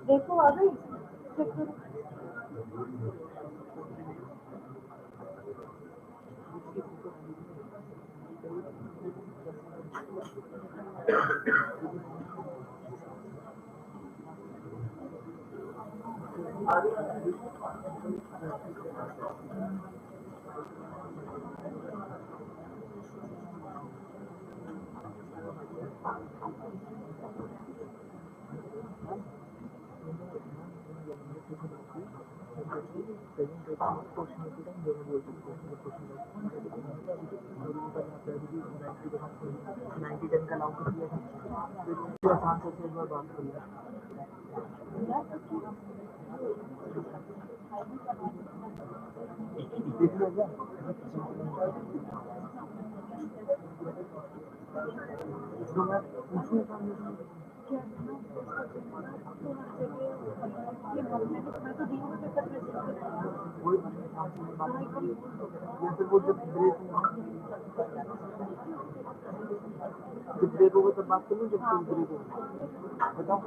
देखो आ गई चेक करो। ब्रेक होगा तब बात करूँ जब ब्रेक होगा बताओ।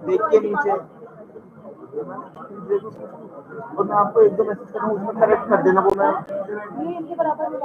देख के नीचे और मैं आपको एकदम मैसेज कर रहा हूँ उसमें करेक्ट कर देना वो मैं ये इनके बराबर में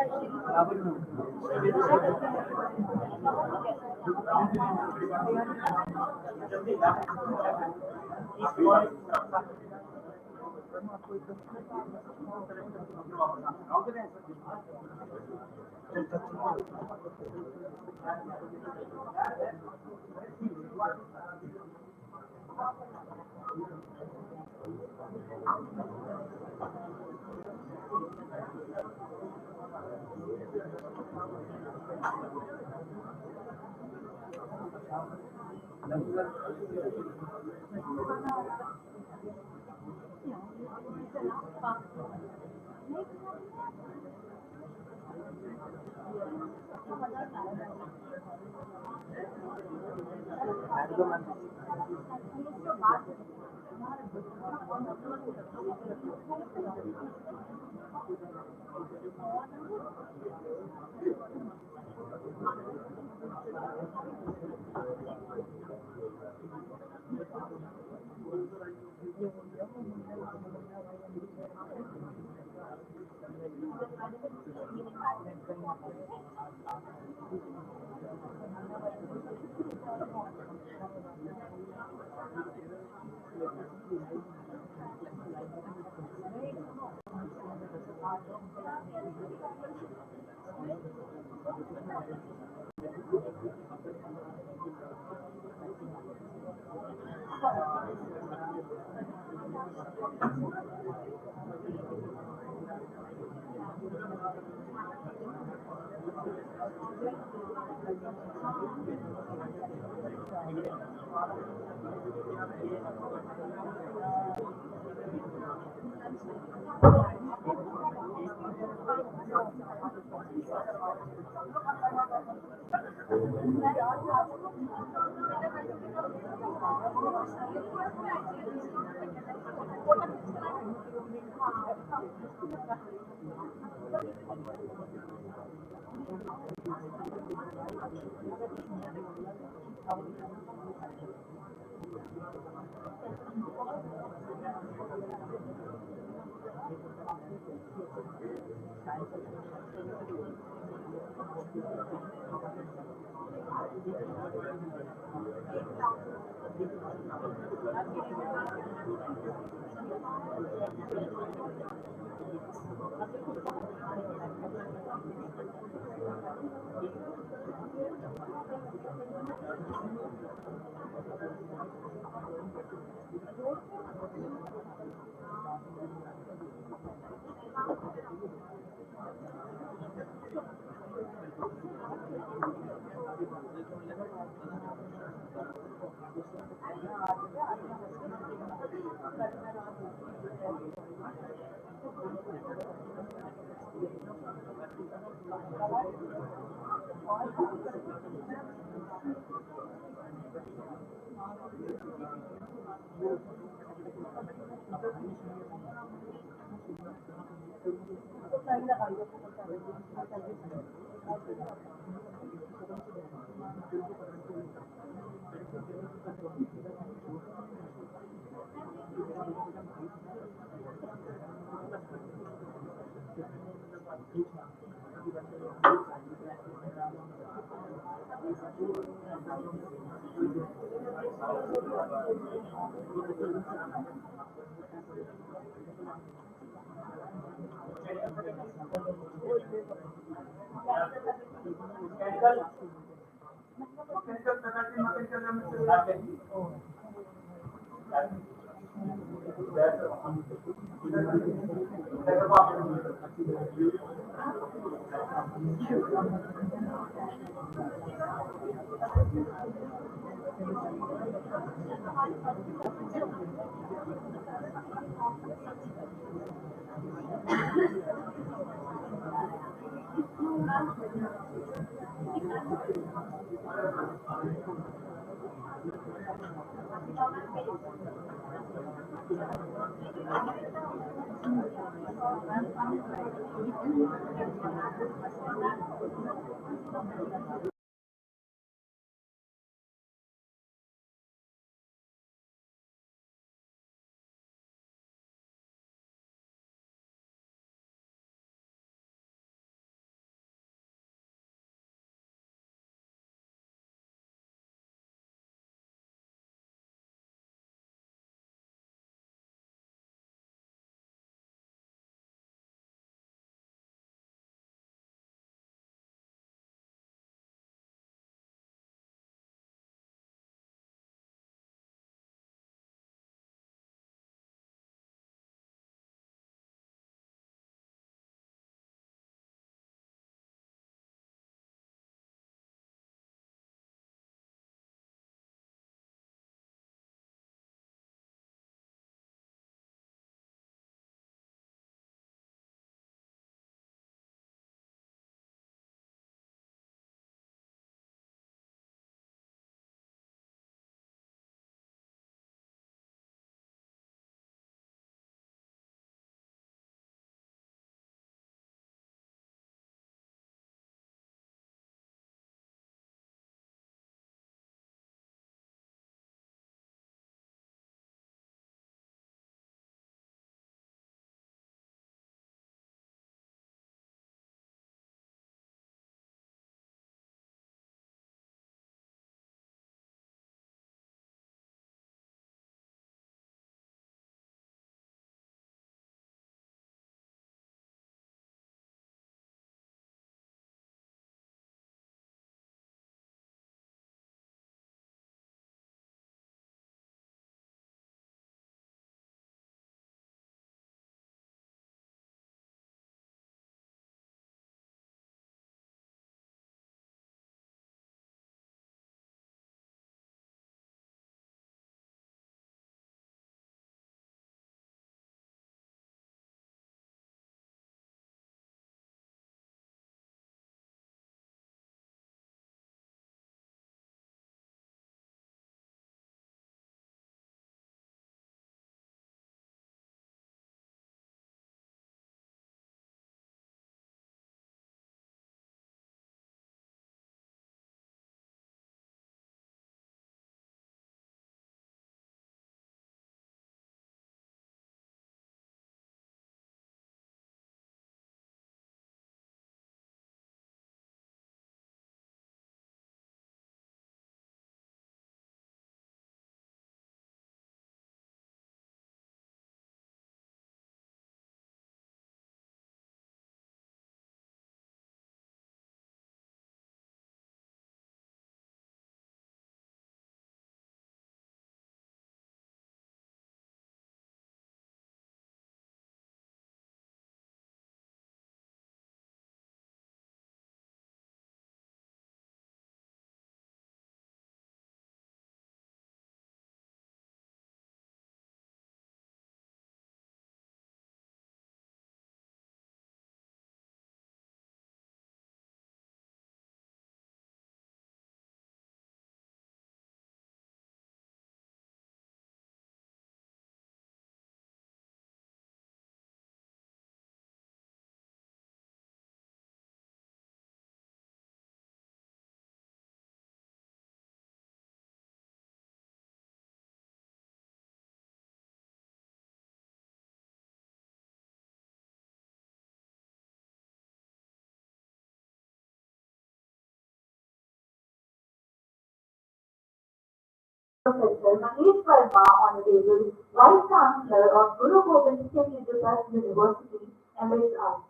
Professor Manish Verma, Honorable Vice Chancellor of Guru Gobind Singh University, MSI.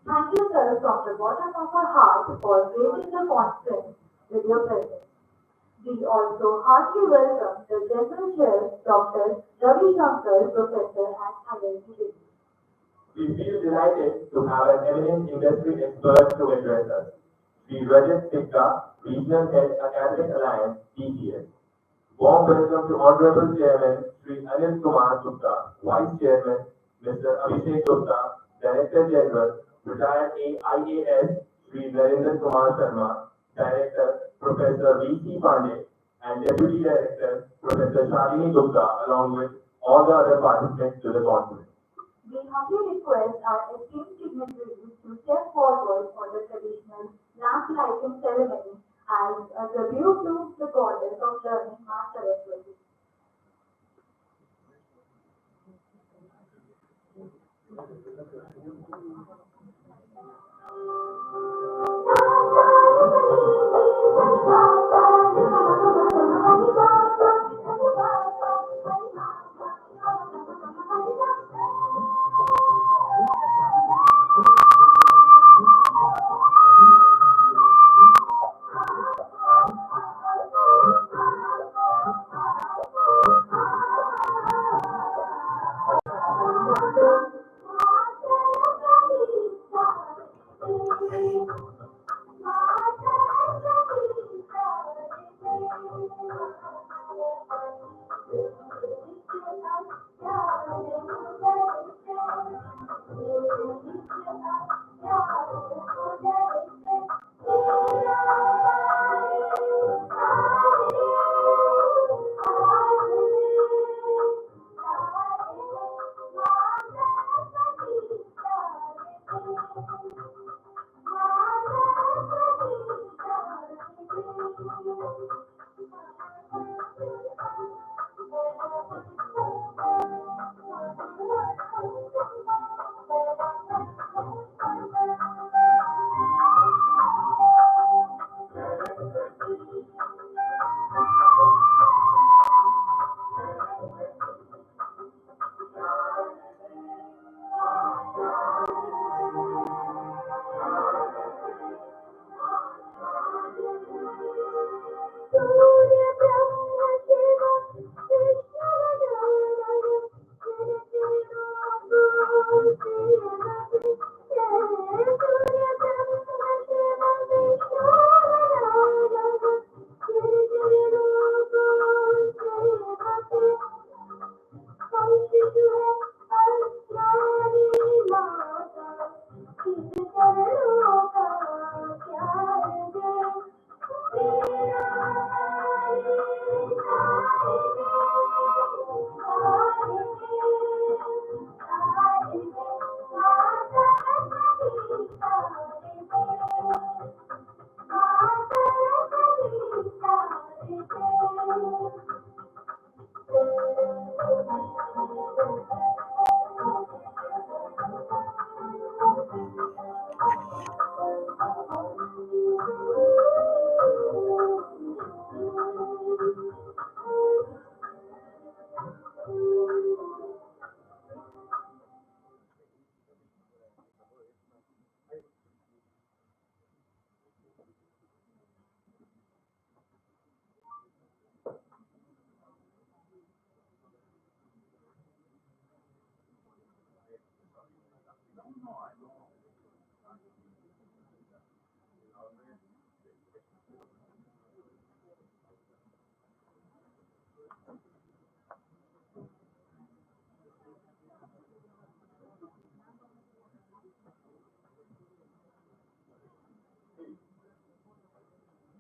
Thank you, sir, from the bottom of our heart for gracing the conference with your presence. We also heartily welcome the General Chair, Dr. Ravi Shankar, Professor at IIT. We feel delighted to have an eminent industry expert to address us. Sri Rajat Sikka, Regional Head Academic Alliance, TCS. Warm welcome to Honorable Chairman Sri Anil Kumar Gupta, Vice Chairman Mr. Abhishek Gupta, Director General, retired IAS Sri Narendra Kumar Sharma, Director Professor V.C. Pandey, and Deputy Director Professor Shalini Gupta, along with all the other participants to the conference. We humbly request our esteemed dignitaries to step forward for the traditional lamp lighting ceremony as a tribute to the goddess of learning, Master Saraswati.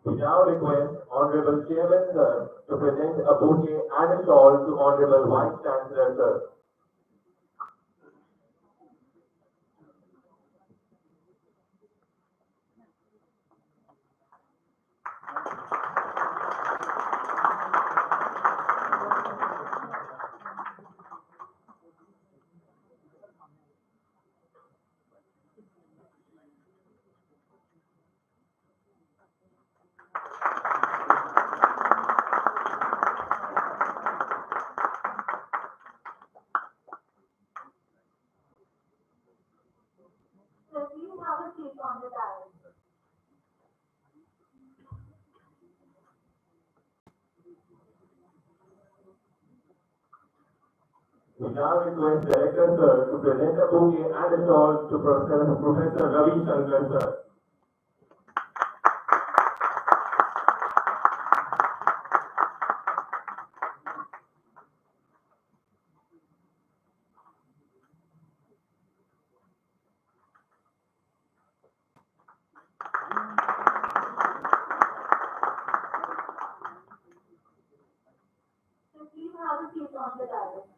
We now request Honorable Chairman Sir to present a bouquet and a shawl to Honorable Vice Chancellor Sir. on the dais. We now request Director Sir to present a bouquet and a shawl to Professor Ravi Shankar Sir. So please have a seat on the dais.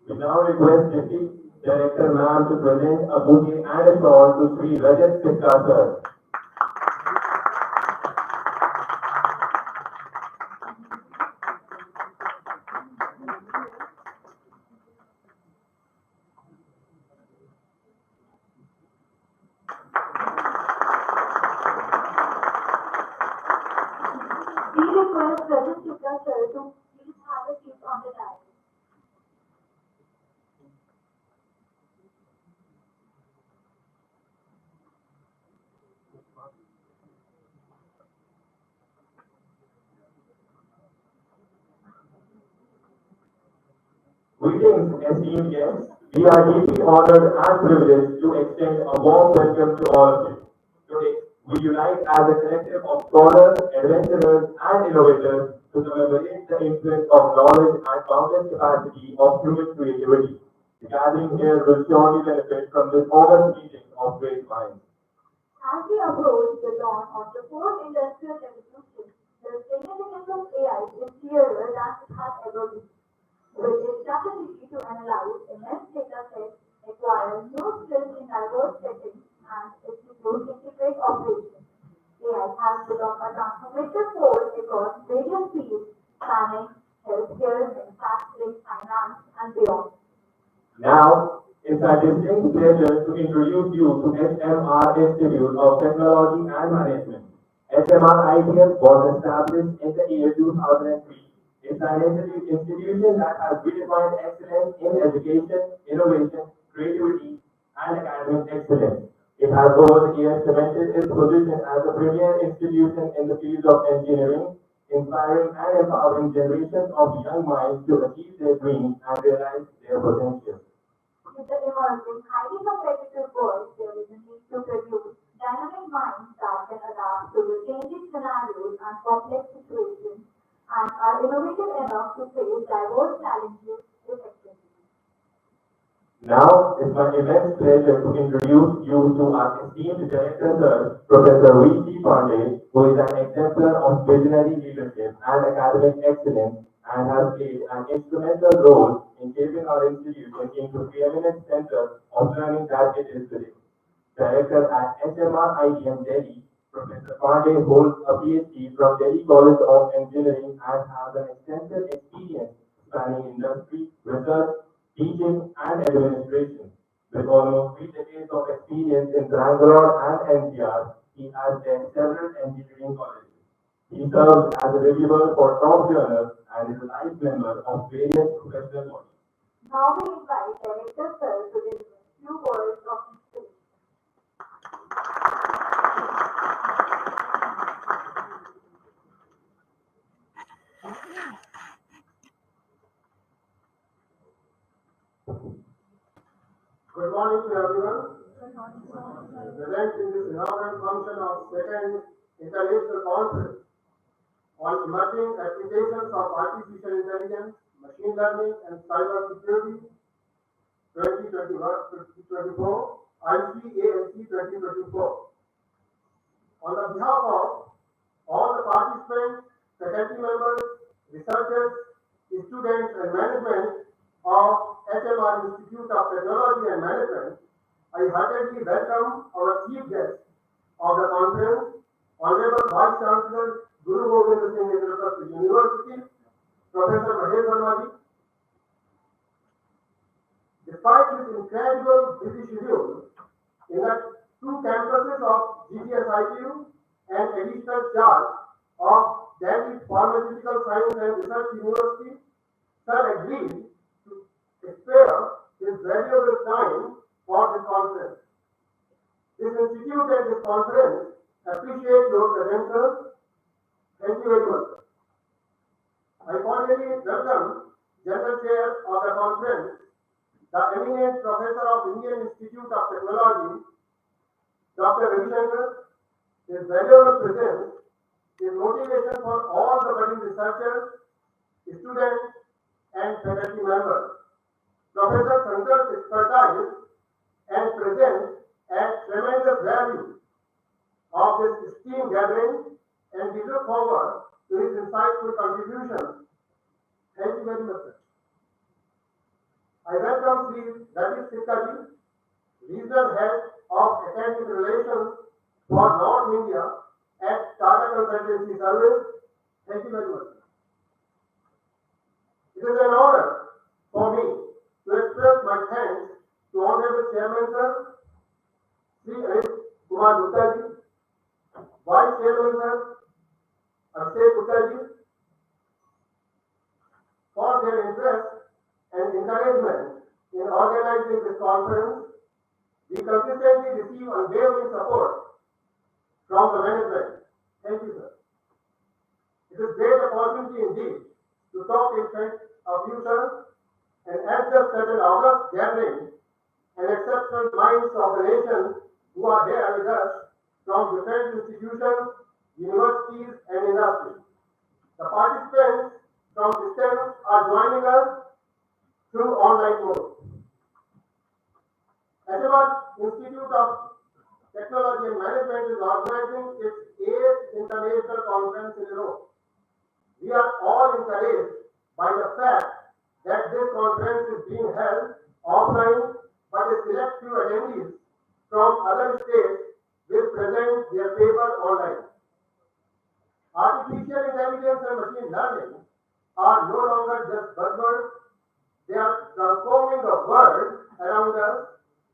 We now request Deputy Director Ma'am to present a bouquet and a shawl to Sri Rajat Sikka Sir. We request Rajat Sikka sir to please have a seat on the dais. Greetings, esteemed guests. We are deeply honored and privileged to extend a warm welcome to all of you. Today, we unite as a collective of scholars, adventurers, and innovators to commemorate the influence of knowledge and boundless capacity of human creativity. The gathering here will surely benefit from this august meeting of great minds. As we approach the dawn of the fourth industrial revolution, the significance of AI is clearer than it has ever been. With its capacity to analyze immense data sets, acquire new skills in diverse settings, and execute intricate operations, AI has become a transformative force across various fields spanning healthcare, manufacturing, finance, and beyond. Now, it's our distinct pleasure to introduce you to SMR Institute of Technology and Management. SMR ITM was established in the year 2003. It's an institution that has redefined excellence in education, innovation, creativity, and academic excellence. It has over the years cemented its position as a premier institution in the field of engineering, inspiring and empowering generations of young minds to achieve their dreams and realize their potential. With the emerging, highly competitive world, there is a need to produce dynamic minds that can adapt to the changing scenarios and complex situations and are innovative enough to face diverse challenges effectively. Now, it's my immense pleasure to introduce you to our esteemed Director Sir, Professor V.C. Pandey, who is an exemplar of visionary leadership and academic excellence and has played an instrumental role in shaping our institution into preeminent center of learning that it is today. Director at SMR ITM Delhi, Professor Pandey holds a PhD from Delhi College of Engineering and has an extensive experience spanning industry, research, teaching, and administration. With almost 3 decades of experience in Bangalore and NCR, he has led several engineering colleges. He serves as a reviewer for top journals and is a life member of various professional bodies. Now we invite Director Sir to deliver few words of inspiration. Good morning to everyone. Present in this inaugural function of second International Conference on emerging applications of artificial intelligence, machine learning, and cyber security 2024, ICANC 2024. On the behalf of all the participants, faculty members, researchers, students, and management of SMR Institute of Technology and Management, I heartily welcome our chief guest of the conference, Honorable Vice Chancellor Guru Gobind Singh University, Professor Mahesh Verma. Despite his incredible busy schedule, in the two campuses of GTS ITU and additional charge of Delhi Pharmaceutical Science and Research University, sir agreed to spare his valuable time for this conference. This institute and this conference appreciate your credentials. Thank you very much. I cordially welcome General Chair of the conference, the eminent Professor of Indian Institute of Technology, Dr. Ravi Shankar. His valuable presence, his motivation for all the budding researchers, students, and faculty members. Professor Shankar's expertise and presence adds tremendous value of this esteemed gathering, and we look forward to his insightful contributions. Thank you very much, sir. I welcome Sri Rajesh Sikkaji, Regional Head of Academic Relations for North India at Tata Consultancy Service. Thank you very much. It is an honor for me to express my thanks to Honorable Chairman Sir, Sri Amit Kumar Gupta ji, Vice Chairman Sir, Abhishek Gupta ji, for their interest and encouragement in organizing this conference. We consistently receive unwavering support from the management. Thank you, sir. It is a great opportunity indeed to talk in front of you, sir, and at just such an august gathering, and exceptional minds of the nation who are here with us from different institutions, universities, and industries. The participants from distance are joining us through online mode. Icamc Institute of Technology and Management is organizing its 8th international conference in a row. We are all encouraged by the fact that this conference is being held offline, but a select few attendees from other states will present their paper online. Artificial intelligence and machine learning are no longer just buzzwords. They are transforming the world around us,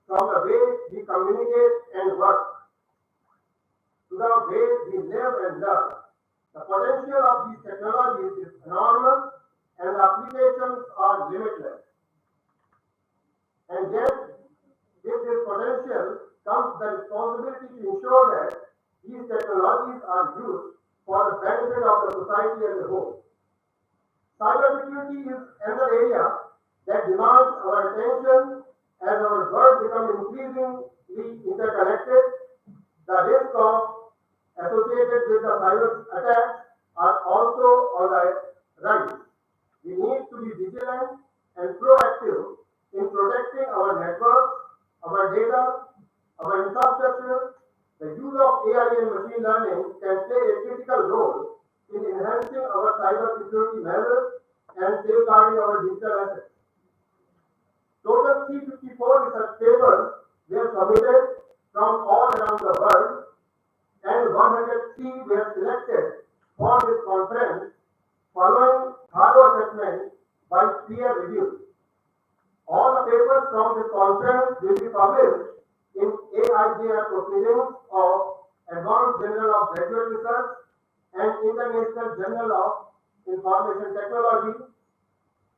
from the way we communicate and work to the way we live and learn. The potential of these technologies is enormous and the applications are limitless. And yet, with this potential comes the responsibility to ensure that these technologies are used for the benefit of the society as a whole. Cybersecurity is another area that demands our attention as our world becomes increasingly interconnected. The risk associated with the cyber attacks are also on the rise. We need to be vigilant and proactive in protecting our networks, our data, our infrastructure. The use of AI and machine learning can play a critical role in enhancing our cybersecurity measures and safeguarding our digital assets. Total 354 research papers were submitted from all around the world, and 103 were selected for this conference following thorough assessment by peer review. All the papers from this conference will be published in AIJR Proceedings of Advanced Journal of Graduate Research and International Journal of Information Technology,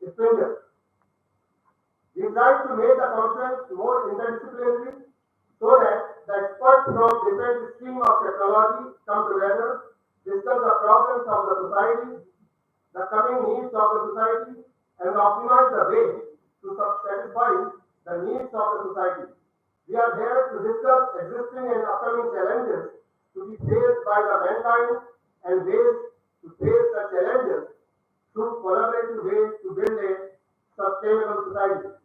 Springfield. We try to make the conference more interdisciplinary so that the experts from different streams of technology come together, discuss the problems of the society, the coming needs of the society, and optimize the way to satisfy the needs of the society. We are here to discuss existing and upcoming challenges to be faced by the mankind and ways to face the challenges through collaborative ways to build a sustainable society.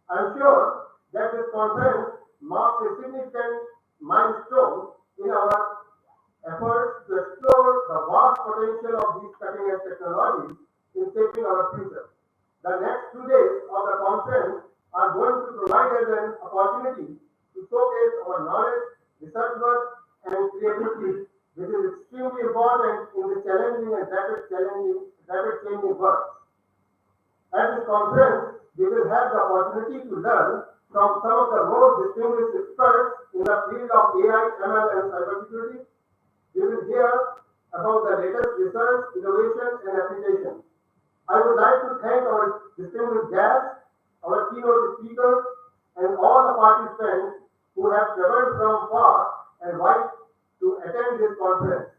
I am sure that this conference marks a significant milestone in our efforts to explore the vast potential of these cutting-edge technologies in shaping our future. The next 2 days of the conference are going to provide us an opportunity to showcase our knowledge, research work, and creativity, which is extremely important in the challenging and rapid changing world. At this conference, we will have the opportunity to learn from some of the most distinguished experts in the field of AI, ML, and cybersecurity. We will hear about the latest research, innovation, and application. I would like to thank our distinguished guests, our keynote speakers, and all the participants who have traveled from far and wide to attend this conference.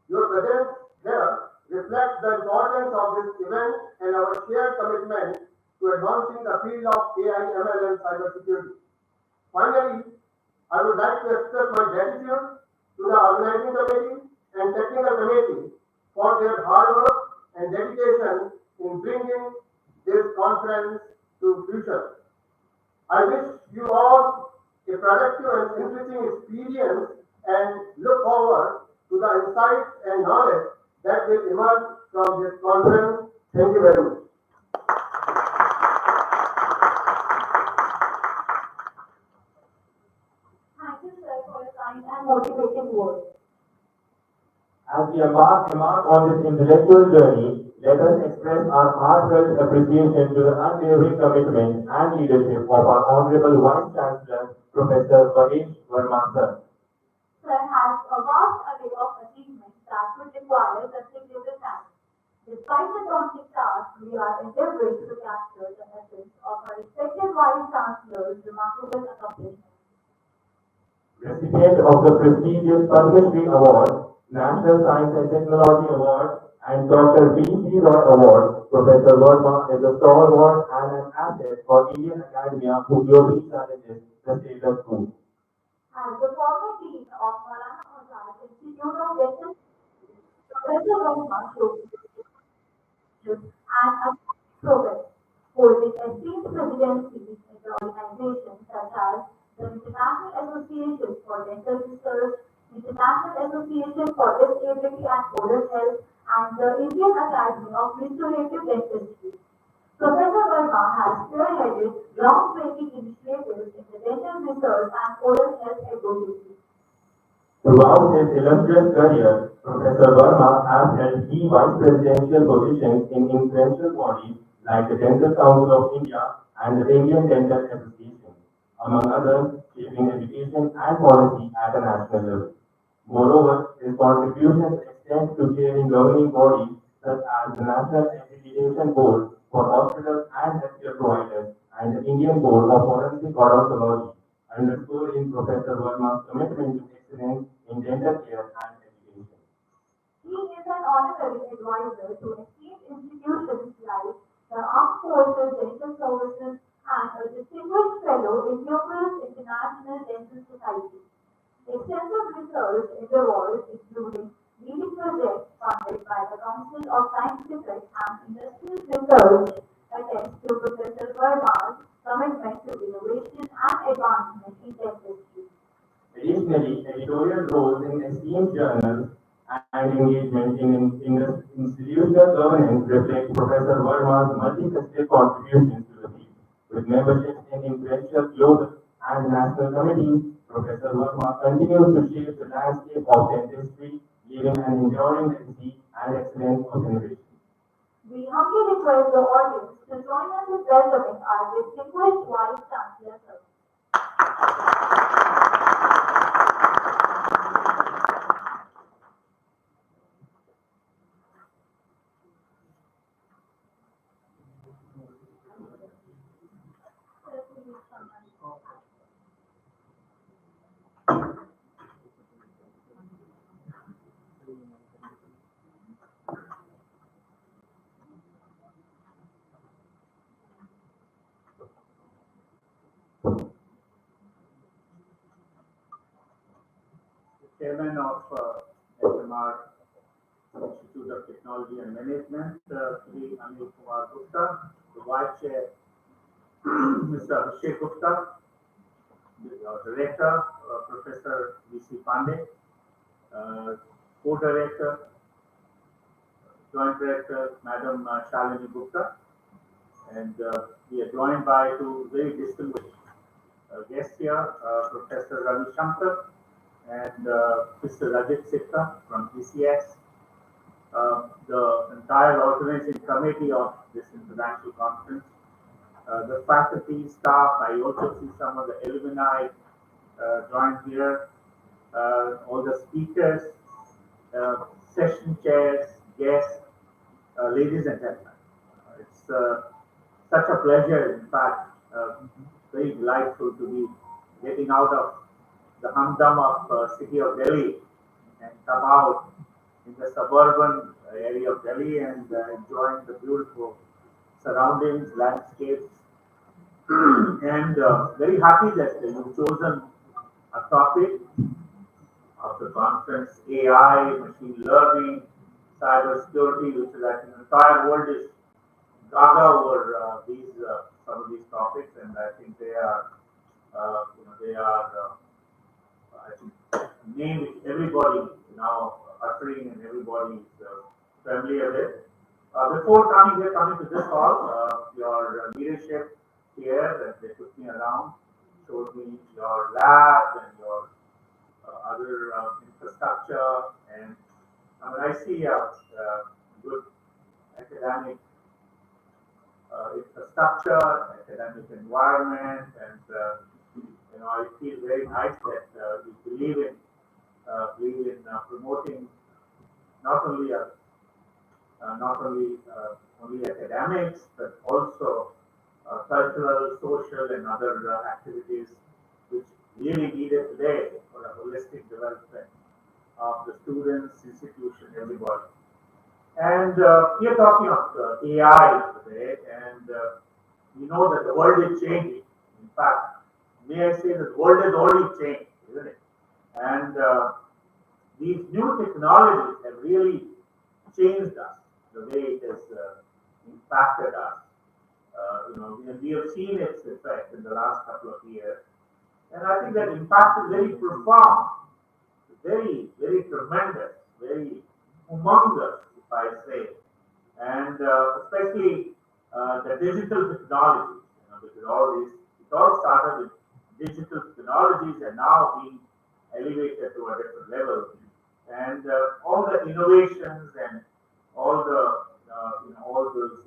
Your presence here reflects the importance of this event and our shared commitment to advancing the field of AI, ML, and cybersecurity. Finally, I would like to express my gratitude to the organizing committee and technical committee for their hard work and dedication in bringing this conference to fruition. I wish you all a productive and enriching experience and look forward to the insights and knowledge that will emerge from this conference. Thank you very much. Thank you, sir, for your kind and motivating words. As we embark on this intellectual journey, let us express our heartfelt appreciation to the unwavering commitment and leadership of our Honorable Vice Chancellor, Professor Vahesh Verma sir. Sir has a vast array of achievements that would require considerable time. Despite the daunting task, we are endeavoring to capture the essence of our respected Vice Chancellor's remarkable accomplishments. Recipient of the prestigious Padma Shri Award, National Science and Technology Award, and Dr. B.C. Roy Award, Professor Verma is a stalwart and an asset for Indian academia who globally challenges the status quo. As the former dean of Maulana Azad Institute of Western Professor Verma showed and a progress, holding esteemed presidencies in the organizations such as the International Association for Dental Research, International Association for Disability and Oral Health, and the Indian Academy of Restorative Dentistry. Professor Verma has spearheaded groundbreaking initiatives in the dental research and oral health advocacy. Throughout his illustrious career, Professor Verma has held key vice presidential positions in influential bodies like the Dental Council of India and the Indian Dental Association, among others, shaping education and policy at a national level. Moreover, his contributions extend to chairing governing bodies such as the National Accreditation Board for Hospitals and Healthcare Providers and the Indian Board of Forensic Odontology, underscoring Professor Verma's commitment to excellence in dental care and education. He is an honorary advisor to esteemed institutions like the Armed Forces Dental Services and a distinguished fellow in numerous international dental societies. Extensive research endeavors, including leading projects funded by the Council of Scientific and Industrial Research, attest to Professor Verma's commitment to innovation and advancement in dentistry. Additionally, editorial roles in esteemed journals and engagement in institutional governance reflect Professor Verma's multifaceted contributions to the field. With membership in influential global and national committees, Professor Verma continues to shape the landscape of dentistry, leaving an enduring legacy and excellence of innovation. We humbly request the audience to join us in welcoming our distinguished Vice Chancellor, sir. Chairman of SMR Institute of Technology and Management, Sri Anil Kumar Gupta, the Vice Chair, Mr. Abhishek Gupta, the Director, Professor V.C. Pandey, Co-Director, Joint Director, Madam Shalini Gupta, and we are joined by two very distinguished guests here, Professor Ravi Shankar and Mr. Rajat Sikka from ECS, the entire organizing committee of this international conference, the faculty, staff. I also see some of the alumni joined here, all the speakers, session chairs, guests, ladies and gentlemen. It's such a pleasure, in fact, very delightful to be getting out of the humdrum of city of Delhi and come out in the suburban area of Delhi and enjoying the beautiful surroundings, landscapes, and very happy that you've chosen a topic of the conference, AI, machine learning, cyber security, which is I think the entire world is gaga over these some of these topics, and I think they are they are I think name which everybody now uttering and everybody is familiar with. Before coming to this hall, your leadership here that they took me around, showed me your lab and your other infrastructure, and I mean, I see a good academic infrastructure, academic environment, and I feel very nice that you believe in promoting not only only academics but also cultural, social, and other activities which really needed today for a holistic development of the students, institution, everybody. And we are talking of AI today, and we know that the world is changing. In fact, may I say that the world has already changed, isn't it? And these new technologies have really changed us, the way it has impacted us. We have seen its effect in the last couple of years, and I think that impact is very profound, very, very tremendous, very humongous, if I say, and especially the digital technologies, because it all started with digital technologies and now being elevated to a different level, and all the innovations and all the all those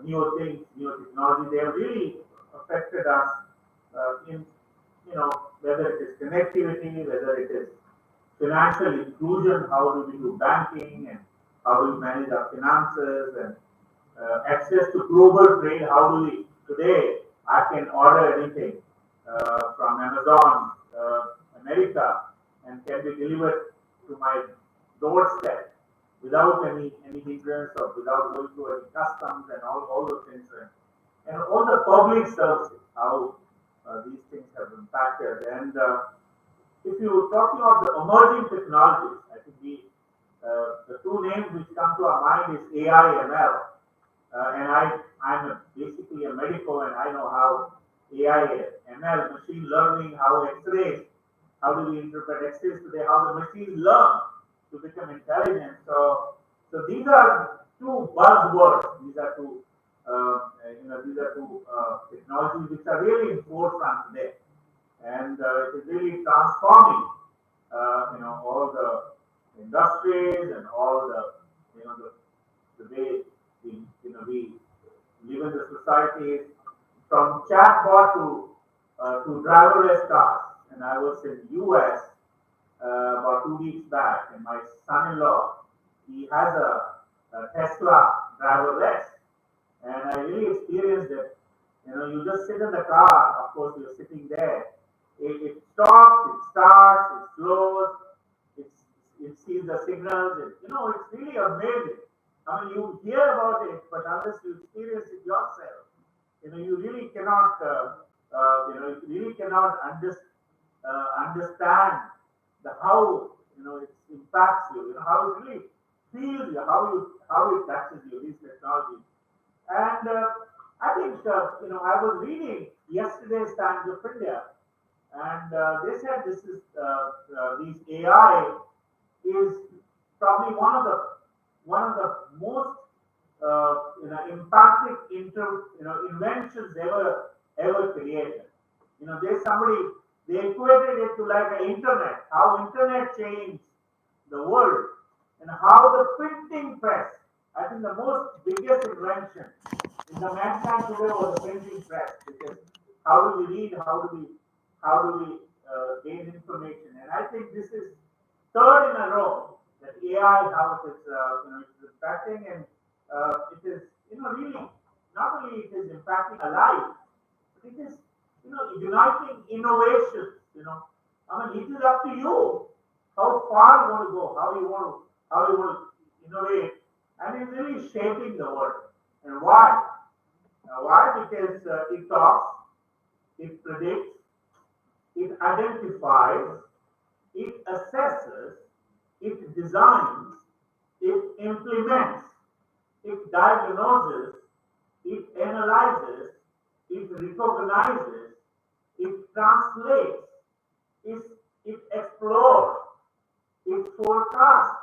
new things, new technology, they have really affected us in whether it is connectivity, whether it is financial inclusion, how do we do banking and how do we manage our finances and access to global trade, how do we, today, I can order anything from Amazon, America, and can be delivered to my doorstep without any hindrance or without going through any customs and all those things. And all the public services, how these things have impacted. And if you're talking about the emerging technologies, I think the two names which come to our mind is AI, ML. And I'm basically a medical, and I know how AI, ML, machine learning, how X-rays, how do we interpret X-rays today, how the machines learn to become intelligent. So these are two buzzwords. These are two technologies which are really in forefront today, and it is really transforming, all the industries and all the way we live in the society, from chatbot to driverless cars. And I was in US about 2 weeks back, and my son-in-law, he has a Tesla driverless, and I really experienced it. You just sit in the car. Of course, you're sitting there. It stops, it starts, it slows, it sees the signals. It's really amazing. I mean, you hear about it, but unless you experience it yourself, you really cannot, understand how it impacts you. How it really feels you, how it touches you. These technologies, and I think I was reading yesterday's Times of India, and they said this is these AI is probably one of the most impacting inventions ever created. They equated it to like an internet, how internet changed the world, and how the printing press. I think the most biggest invention in the mankind today was the printing press, because how do we read, how do we gain information, and I think this is third in a row that AI AI, how it is, it is impacting, and it is, really, not only it is impacting a life, but it is, igniting innovations, I mean, it is up to you how far you want to go, how you want to innovate, and it's really shaping the world. And why? Why? Because it talks, it predicts, it identifies, it assesses, it designs, it implements, it diagnoses, it analyzes, it recognizes, it translates, it, it explores, it forecasts,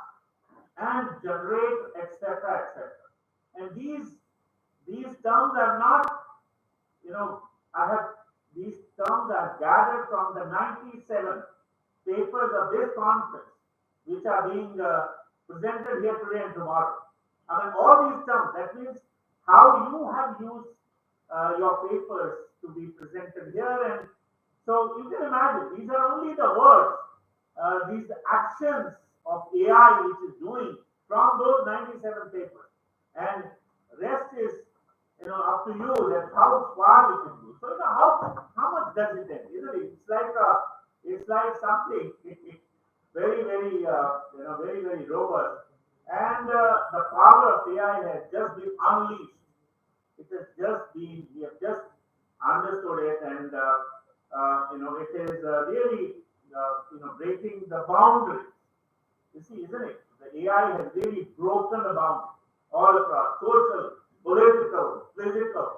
and generates, etc., etc. And these terms are not, I have these terms are gathered from the 97 papers of this conference, which are being presented here today and tomorrow. I mean, all these terms, that means how you have used your papers to be presented here. And so you can imagine, these are only the words, these actions of AI which is doing from those 97 papers. And rest is, up to you that how far you can do. So, how much does it take? Isn't it? It's like something very, very, very, very robust. And the power of AI has just been unleashed. It has just been, we have just understood it, and it is really, breaking the boundaries. You see, isn't it? The AI has really broken the boundaries all across, social, political, physical,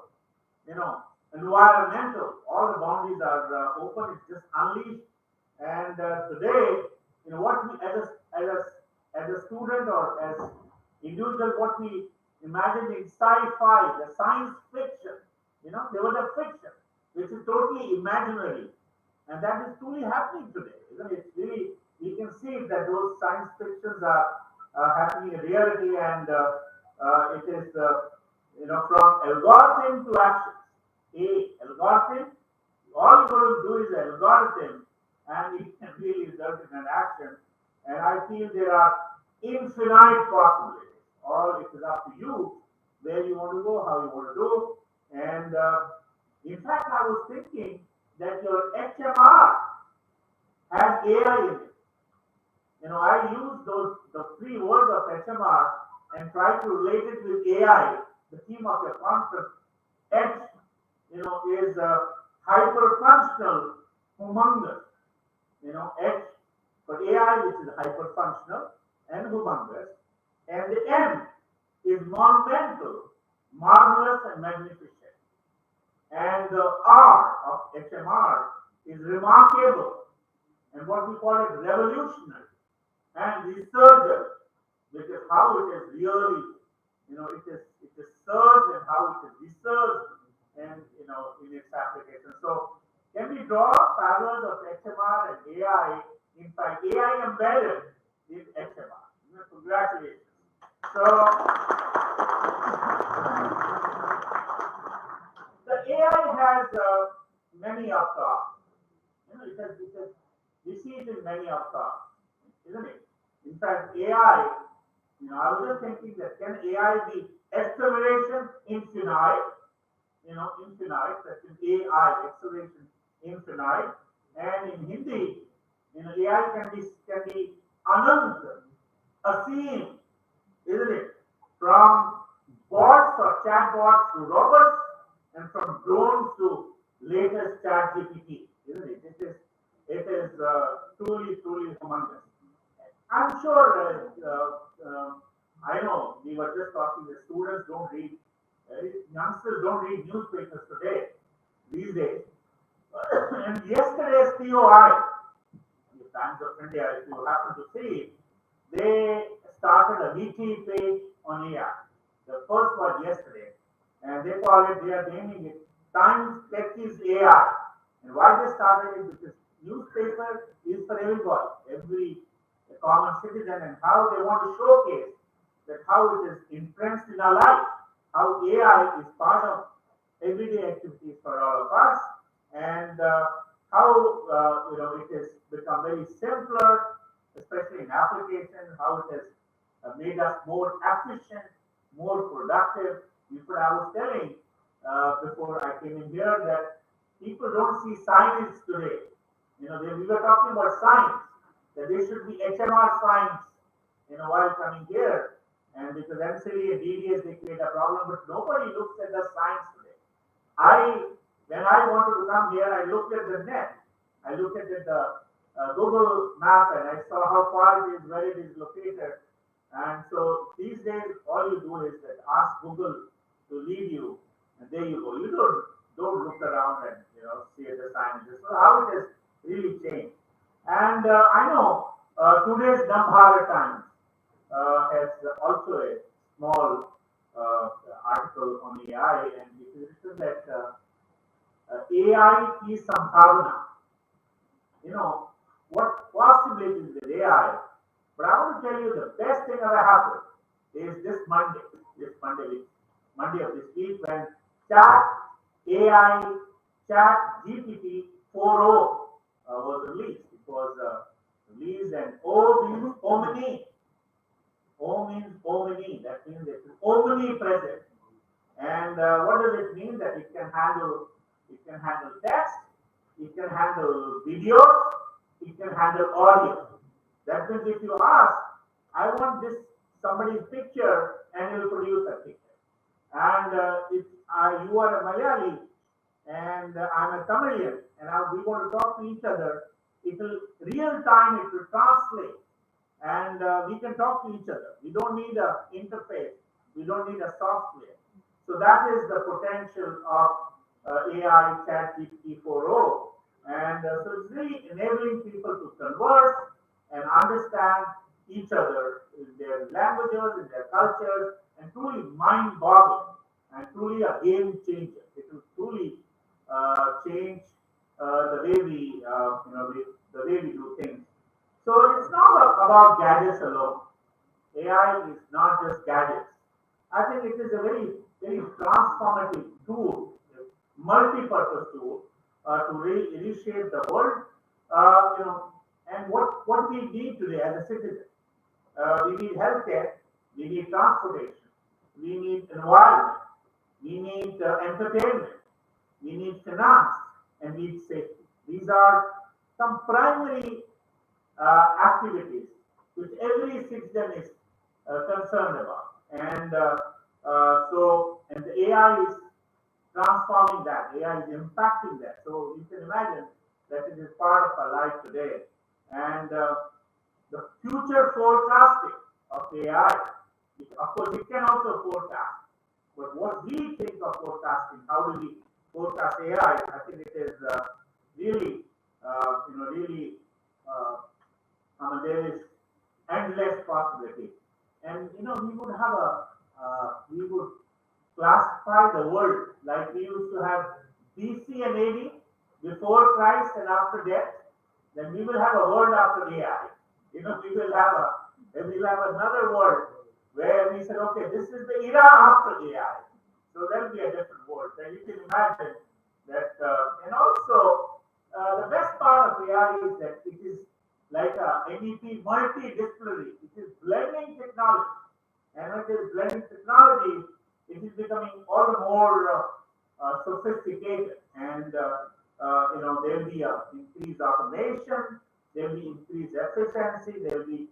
environmental. All the boundaries are open. It's just unleashed. And today, what we as a student or as individual, what we imagined in sci-fi, the science fiction, there was a fiction which is totally imaginary, and that is truly happening today, isn't it? Really, we can see that those science fictions are happening in reality, and it is, from algorithm to action. Algorithm, all you're going to do is algorithm, and it can really result in an action. And I feel there are infinite possibilities. All it is up to you where you want to go, how you want to do. And in fact, I was thinking that your HMR has AI in it. I use the three words of HMR and try to relate it with AI. The theme of your conference, H, is hyper-functional, humongous. H for AI, which is hyper-functional and humongous. And the M is monumental, marvelous, and magnificent. And the R of HMR is remarkable, and what we call it revolutionary, and resurgent, which is how it is really, it is surged and how it is researched and, in its application. So, can we draw parallels of HMR and AI? In fact, AI embedded in HMR. Congratulations. So, the AI has many avatars. We see it in many avatars, isn't it? In fact, AI, I was just thinking that can AI be acceleration infinite? Infinite, that's in AI, acceleration infinite. And in Hindi, AI can be anant, aseem, isn't it? From bots or chatbots to robots, and from drones to latest chat GPT, isn't it? It is truly, truly humongous. I'm sure, I know we were just talking, the students don't read, youngsters don't read newspapers today, these days. And yesterday's POI, the Times of India, if you happen to see, they started a weekly page on AI. The first was yesterday, and they are naming it Times Techies AI. And why they started it? Because newspaper is for everybody, every common citizen, and how they want to showcase that how it is entrenched in our life, how AI is part of everyday activities for all of us, and how it has become very simpler, especially in application, how it has made us more efficient, more productive. Before I was telling, before I came in here, that people don't see science today. We were talking about science, that there should be HMR science, while coming here. And because MCD and DDS, they create a problem, but nobody looks at the science today. When I wanted to come here, I looked at the net. I looked at the Google map and I saw how far it is, where it is located. And so these days, all you do is that ask Google to lead you, and there you go. You don't look around and see the signs. So how it has really changed. And I know today's Nambhara Times has also a small article on AI, and it is written that AI is Sambhavana. What possibilities with AI. But I want to tell you the best thing that happened is this Monday of this week, when Chat GPT 4.0 was released. It was released, and O means omni. O means omni. That means it's omnipresent. And what does it mean? That it can handle text, it can handle videos, it can handle audio. That means if you ask, I want this somebody's picture, and it will produce a picture. And if you are a Malayali and I'm a Tamilian, and we want to talk to each other, it will real time, it will translate, and we can talk to each other. We don't need an interface, we don't need a software. So that is the potential of AI ChatGPT 4.0, and so it's really enabling people to converse and understand each other in their languages, in their cultures, and truly mind-boggling and truly a game changer. It will truly change the way the way we do things. So it's not about gadgets alone. AI is not just gadgets. I think it is a very, very transformative tool, a multi-purpose tool to reshape the world. And what we need today as a citizen. We need healthcare, we need transportation, we need environment, we need entertainment, we need finance, and we need safety. These are some primary activities which every citizen is concerned about. And and the AI is transforming that, AI is impacting that. So you can imagine that it is part of our life today. And the future forecasting of AI, of course, it can also forecast. But what we think of forecasting, how do we forecast AI? I think it is really, there is endless possibility. And we would classify the world like we used to have BC and AD, before Christ and after death. Then we will have a world after AI. We will have another world where we said, okay, this is the era after AI. So there'll be a different world. Then you can imagine that, and also the best part of AI is that it is like a MEP multidisciplinary. It is blending technology, and when it is blending technology, it is becoming all the more sophisticated, and there will be increased automation, there will be increased efficiency, there will be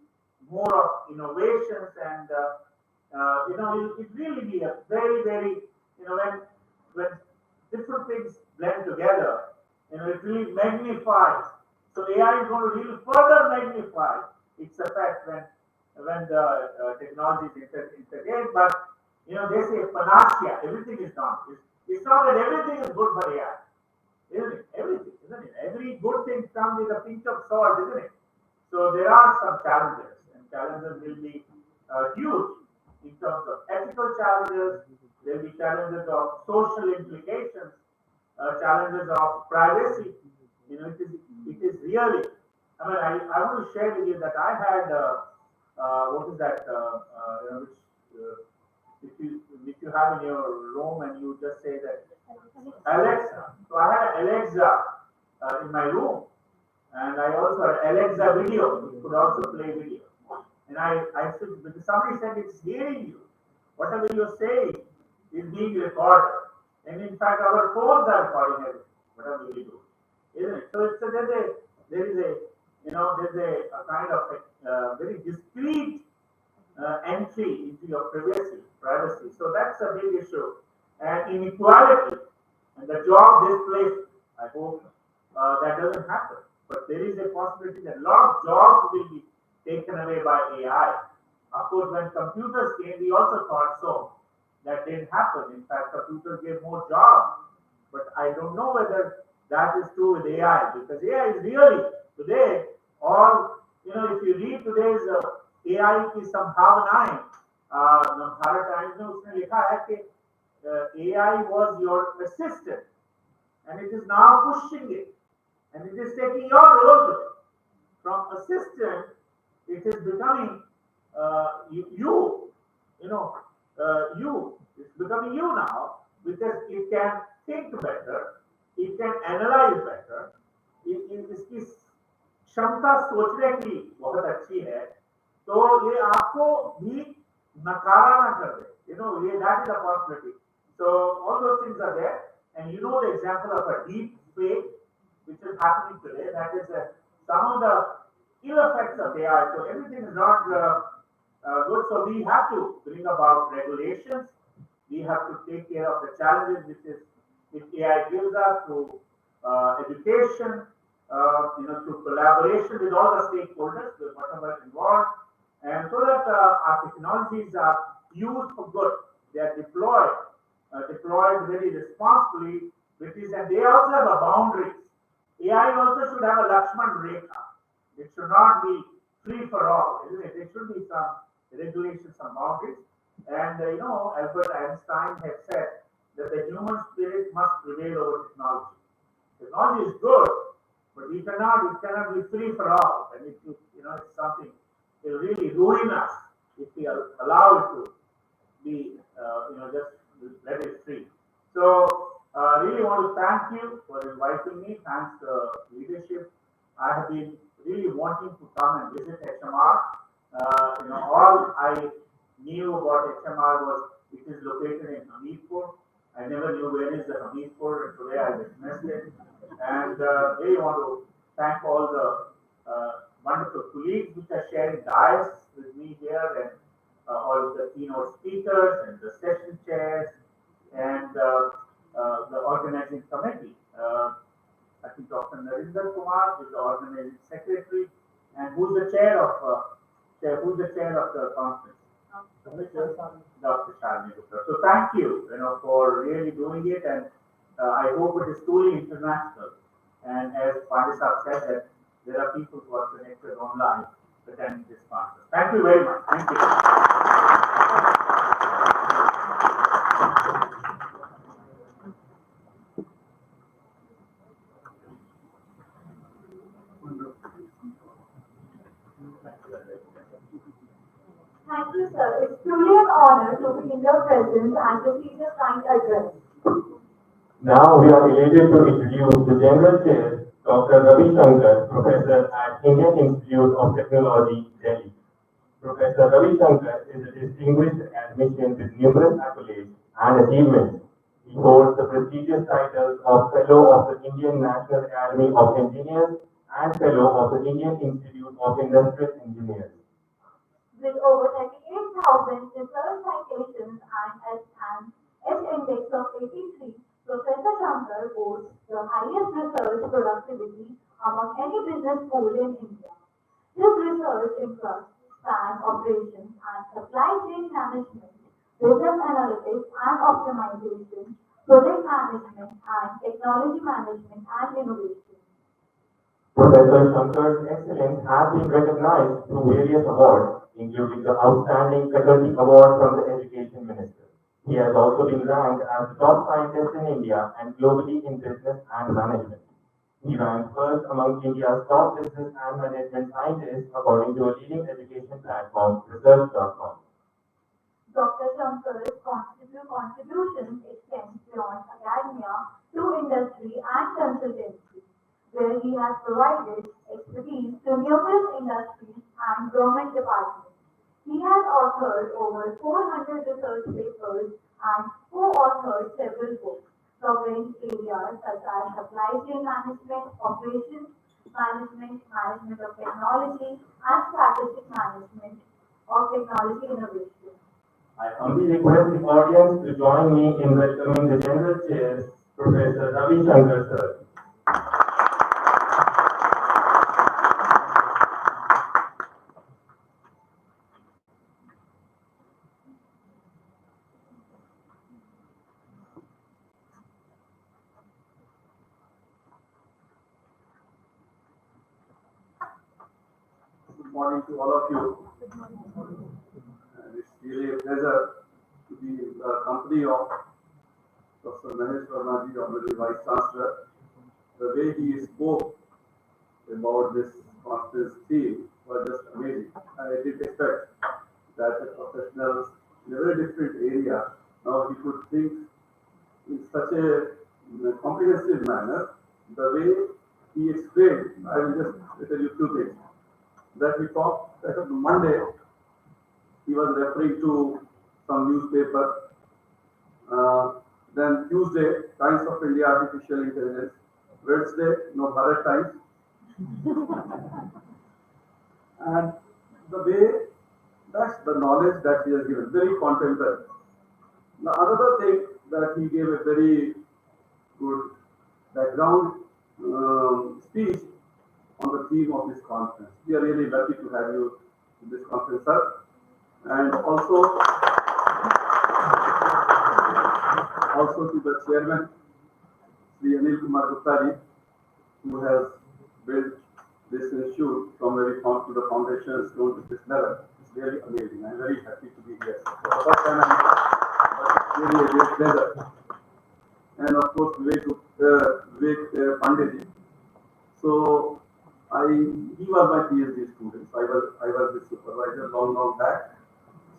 more of innovations, and it really be a very, very, when different things blend together, it really magnifies. So AI is going to really further magnify its effect when the technology is integrated. But they say panacea, everything is not. It's not that everything is good for AI, isn't it? Everything, isn't it? Every good thing comes with a pinch of salt, isn't it? So there are some challenges, and challenges will be huge in terms of ethical challenges. There will be challenges of social implications, challenges of privacy. It is really. I mean, I want to share with you that I had what is that? Which you have in your room, and you just say that Alexa. So I had Alexa in my room, and I also had Alexa video. It could also play video. And I said, because somebody said it's hearing you. Whatever you're saying is being recorded. And in fact, our phones are recording everything, whatever we do. Isn't it? So there is a kind of very discreet entry into your privacy. So that's a big issue. And inequality and the job displacement. I hope that doesn't happen. But there is a possibility that a lot of jobs will be taken away by AI. Of course, when computers came, we also thought so. That didn't happen. In fact, computers gave more jobs. But I don't know whether that is true with AI, because AI is really today all, if you read today's AI की संभावनाएं, Bharat times में उसने लिखा है कि AI was your assistant and it is now pushing it and it is taking your role today. From assistant, it is becoming you. It's becoming you now, because it can think better, it can analyze better, इसकी क्षमता सोचने की बहुत अच्छी है, तो ये आपको भी नकारा ना कर दे, ये that is a possibility. So all those things are there, and the example of a deep fake which is happening today, that is some of the ill effects of AI. So everything is not good. So we have to bring about regulations. We have to take care of the challenges which AI gives us through education, through collaboration with all the stakeholders, with whatever involved, and so that our technologies are used for good. They are deployed very responsibly, and they also have a boundaries. AI also should have a Lakshman Rekha. It should not be free for all, isn't it? There should be some regulations, some boundaries. And Albert Einstein had said that the human spirit must prevail over technology. Technology is good, but it cannot be free for all. And it's something it will really ruin us if we allow it to be, just let it free. So, really want to thank you for inviting me. Thanks to leadership. I have been really wanting to come and visit HMR. All I knew about HMR was it is located in Hamidpur. I never knew where is the Hamidpur, and today I witnessed it. And really want to thank all the wonderful colleagues which are sharing dais with me here, and all the keynote speakers and the session chairs and the organizing committee. I think Dr. Narinder Kumar is the organizing secretary, and who's the chair of the conference? Dr. Shalini Gupta. So thank you, for really doing it, and I hope it is truly international. And as Pandisab said, that there are people who are connected online attending this conference. Thank you very much. Thank you. Thank you, sir. It's truly an honor to be in your presence and to see this kind address. Now we are elated to introduce the General Chair, Dr. Ravi Shankar, Professor at Indian Institute of Technology, Delhi. Professor Ravi Shankar is a distinguished academician with numerous accolades and achievements. He holds the prestigious titles of Fellow of the Indian National Academy of Engineers and Fellow of the Indian Institute of Industrial Engineers. With over 38,000 research citations and an S-index of 83, Professor Shankar boasts the highest research productivity among any business school in India. His research interests span operations and supply chain management, business analytics and optimization, project management, and technology management and innovation. Professor Shankar's excellence has been recognized through various awards, including the Outstanding Faculty Award from the Education Minister. He has also been ranked as the top scientist in India and globally in business and management. He ranked first among India's top business and management scientists according to a leading education platform, research.com. Dr. Shankar's contributions extend beyond academia to industry and consultancy, where he has provided expertise to numerous industries and government departments. He has authored over 400 research papers and co-authored several books covering areas such as supply chain management, operations management, management of technology, and strategic management of technology innovation. I humbly request the audience to join me in welcoming the General Chair, Professor Ravi Shankar sir. Good morning to all of you. And it's really a pleasure to be in the company of Professor Mahesh Verma ji, Honorary Vice Chancellor. The way he spoke about this conference theme was just amazing. I didn't expect that a professional in a very different area, now he could think in such a comprehensive manner. The way he explained, I will just tell you two things. That we talked that on Monday, he was referring to some newspaper. Then Tuesday, Times of India Artificial Intelligence. Wednesday, no Bharat Times. And the way, that's the knowledge that he has given, very contemporary. The another thing that he gave a very good background speech on the theme of this conference. We are really lucky to have you in this conference, sir. And also to the chairman, Sri Anil Kumar Gupta ji, who has built this institute from very to the foundation stone to this level. It's really amazing. I'm very happy to be here. For the first time, it's really a great pleasure. And of course, Vivek Pandit ji. So he was my PhD student. So I was his supervisor long back.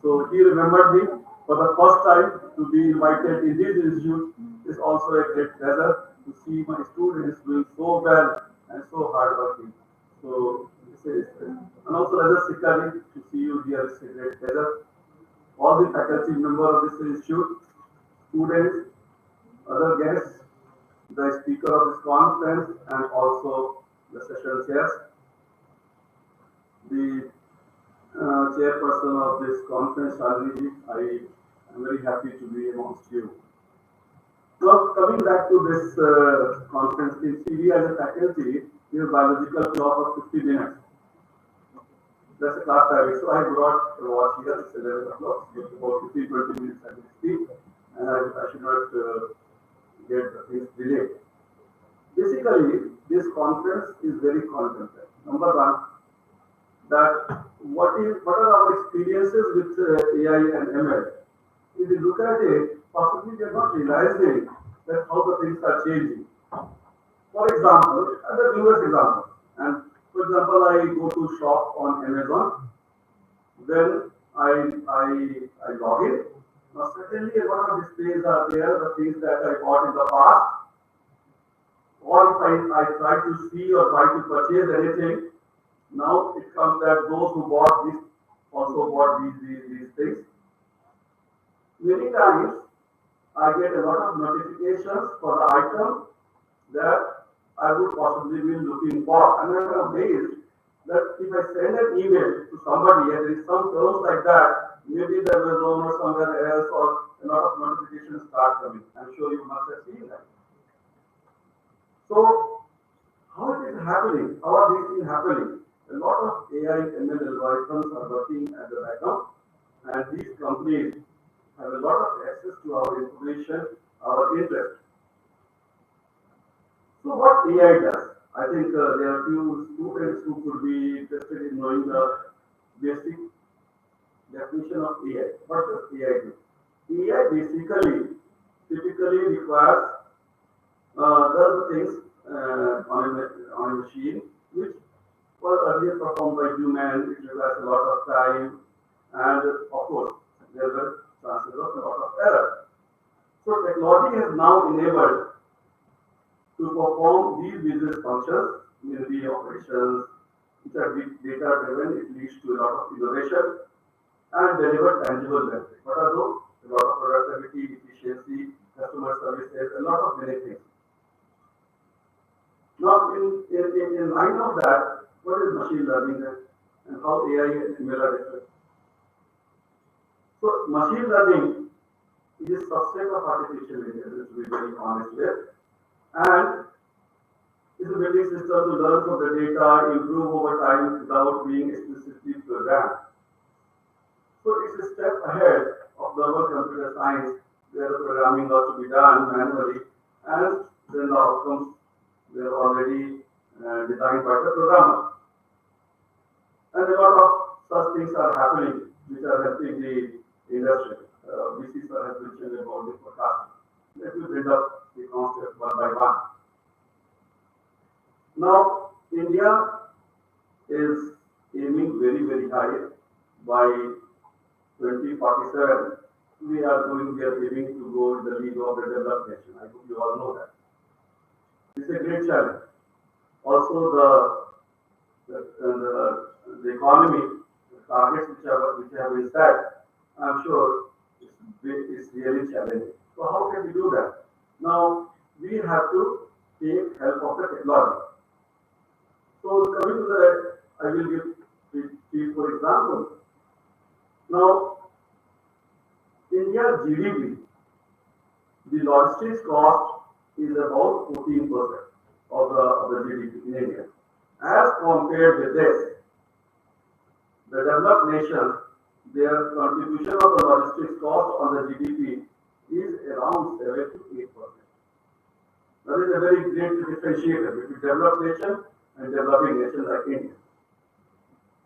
So he remembered me for the first time to be invited in his institute. Is also a great pleasure to see my students doing so well and so hardworking. So and also Raja Sikari, to see you here is a great pleasure. All the faculty members of this institute, students, other guests, the speaker of this conference, and also the session chairs, the chairperson of this conference, Shalini, I am very happy to be amongst you. Now, coming back to this conference, in CV as a faculty, we have biological clock of 50 minutes. That's a class timing. So I brought a watch here, it's 11 o'clock, about 15-20 minutes I will speak, and I should not get things delayed. Basically, this conference is very contemporary. Number one, that what are our experiences with AI and ML? If you look at it, possibly we are not realizing that how the things are changing. For example, the newest example, and for example, I go to shop on Amazon, then I log in. Now certainly a lot of displays are there, the things that I bought in the past, or if I try to see or try to purchase anything, now it comes that those who bought this also bought these things. Many times I get a lot of notifications for the item that I would possibly be looking for. And I'm amazed that if I send an email to somebody and there is some terms like that, maybe there was owner somewhere else or a lot of notifications start coming. I'm sure you must have seen that. So how it is happening? How are these things happening? A lot of AI ML algorithms are working at the background, and these companies have a lot of access to our information, our interest. So what AI does? I think there are few students who could be interested in knowing the basic definition of AI. What does AI do? AI typically requires does the things on a machine which was earlier performed by human. It requires a lot of time, and of course there were chances of a lot of error. So technology has now enabled to perform these business functions, mainly operations, which are data driven. It leads to a lot of innovation. and deliver tangible benefits. What are those? A lot of productivity, efficiency, customer services, a lot of many things. Now, in line of that, what is machine learning and how AI and ML are different? So, machine learning is a subset of artificial intelligence, to be very honest with, and is a building system to learn from the data, improve over time without being explicitly programmed. So, it's a step ahead of normal computer science, where the programming was to be done manually, and then the outcomes were already designed by the programmer. And a lot of such things are happening which are helping the industry. VC sir has mentioned about the forecasting. Let me build up the concept one by one. Now, India is aiming very, very high by 2047. We are aiming to go in the league of the developed nation. I hope you all know that. It's a great challenge. Also, the economy, the targets which have been set, I'm sure it's really challenging. So how can we do that? Now, we have to take help of the technology. So coming to that, I will give three, for example. Now, India's GDP, the logistics cost is about 14% of the GDP in India. As compared with this, the developed nations, their contribution of the logistics cost on the GDP is around 7 to 8%. That is a very great differentiator between developed nation and developing nations like India.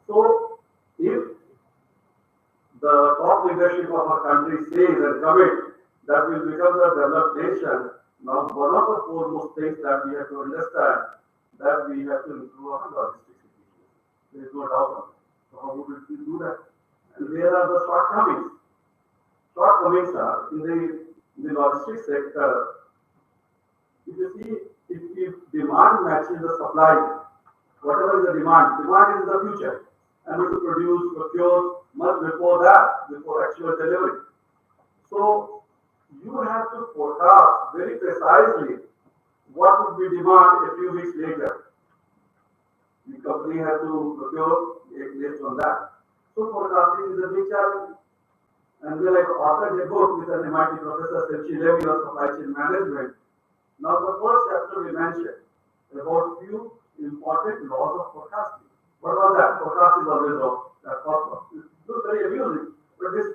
So, if the top leadership of our country says and commit that we will become the developed nation, now one of the foremost things that we have to understand that we have to improve our logistics efficiency. There is no doubt on it. So how would we do that? And where are the shortcomings? Shortcomings are in the logistics sector. If you see, if demand matches the supply, whatever is the demand is the future. And we should produce, procure much before that, before actual delivery. So you have to forecast very precisely what would be demand a few weeks later. The company has to procure based on that. So forecasting is a big challenge. And we authored a book with an MIT professor, Sepchi Levy of supply chain management. Now the first chapter we mentioned about few important laws of forecasting. What was that? Forecast is always wrong. That's possible. It looks very amusing, but this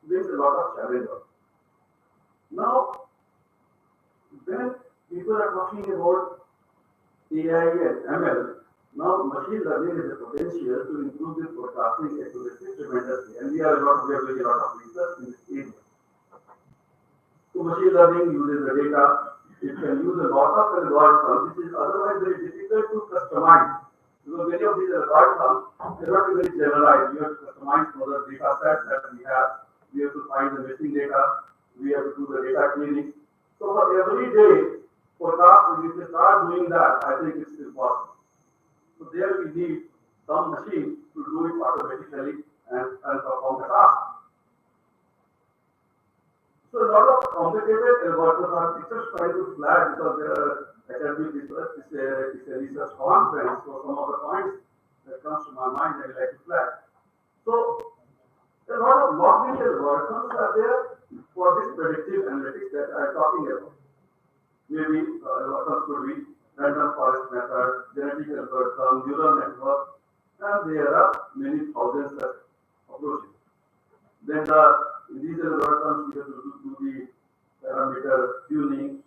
brings a lot of challenge. Now, when people are talking about AI and ML, now machine learning is a potential to improve the forecasting accuracy tremendously, and we are doing a lot of research in this area. So machine learning uses the data. It can use a lot of algorithms, which is otherwise very difficult to customize. Because many of these algorithms are not very generalized. You have to customize for the data set that we have. We have to find the missing data. We have to do the data cleaning. So for every day forecast, if we start doing that, I think it's impossible. So there we need some machine to do it automatically and perform the task. So a lot of complicated algorithms are just trying to flag because there are academic research, it's a research conference, so some of the points that comes to my mind I like to flag. So a lot of log algorithms are there for this predictive analytics that I'm talking about. Maybe algorithms could be random forest method, genetic algorithm, neural network, and there are many thousands of approaches. Then these algorithms you have to do the parameter tuning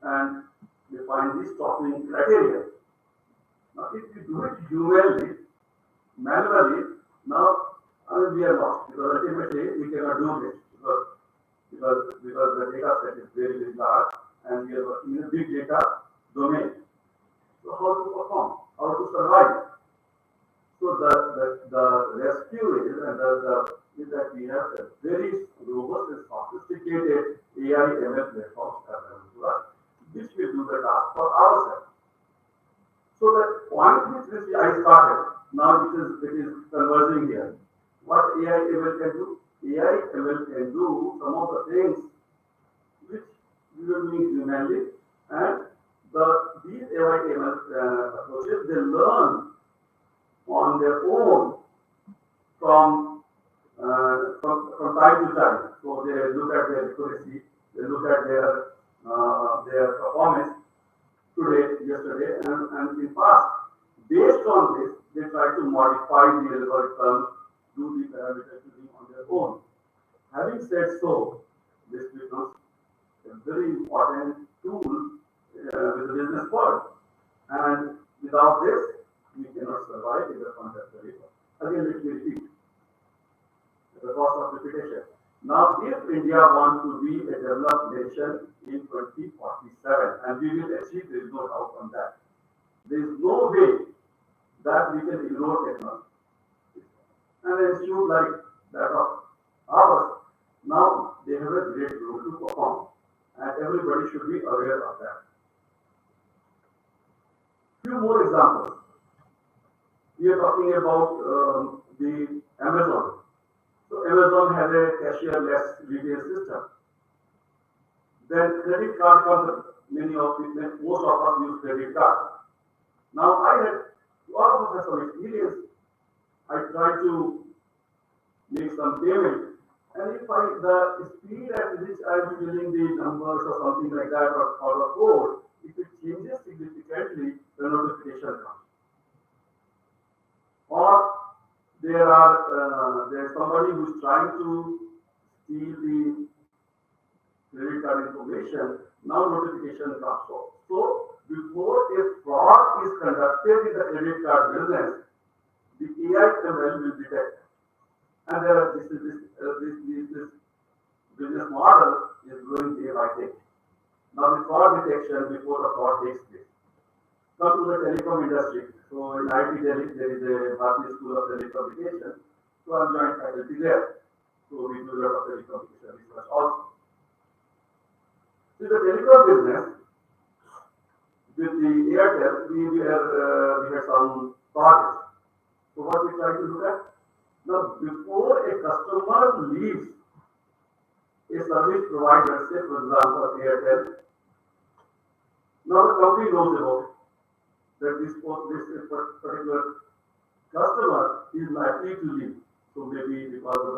and define the stopping criteria. Now, if you do it humanly, manually, now we are lost because ultimately we cannot do this because the data set is very, very large and we are working in a big data domain. So how to perform? How to survive? So the rescue is that we have a very robust and sophisticated AI ML platforms available to us, which will do the task for ourselves. So the point with which I started, now it is converging here. What AI ML can do? AI ML can do some of the things which we will need humanly, and these AI ML approaches, they learn on their own from time to time. So they look at their accuracy, they look at their performance today, yesterday, and in past. Based on this, they try to modify the algorithm, do the parameter tuning on their own. Having said so, this becomes a very important tool with the business world. And without this, we cannot survive in the context of it. Again, let me repeat the cost of repetition. Now, if India wants to be a developed nation in 2047, and we will achieve, there is no doubt on that. There is no way that we can ignore technology. And an institute like that of ours, now they have a great role to perform, and everybody should be aware of that. Few more examples. We are talking about the Amazon. So Amazon has a cashier-less retail system. Then credit card comes. Most of us use credit card. Now all of us have some experience. I try to make some payment, and if the speed at which I am filling the numbers or something like that, or the code, if it changes significantly, the notification comes. Or there's somebody who's trying to steal the credit card information. Now notification comes. So before a fraud is conducted in the credit card business, the AI ML will detect. And this business model is growing day by day. Now the fraud detection before the fraud takes place. Come to the telecom industry. So in IT Delhi, there is a Bharati School of Telecommunication. So I'm joint faculty there. So we do a lot of telecommunication research also. So the telecom business, with the Airtel, we had some targets. So what we try to look at? Now, before a customer leaves a service provider, say for example Airtel, now the company knows about it, that this particular customer is likely to leave. So maybe because of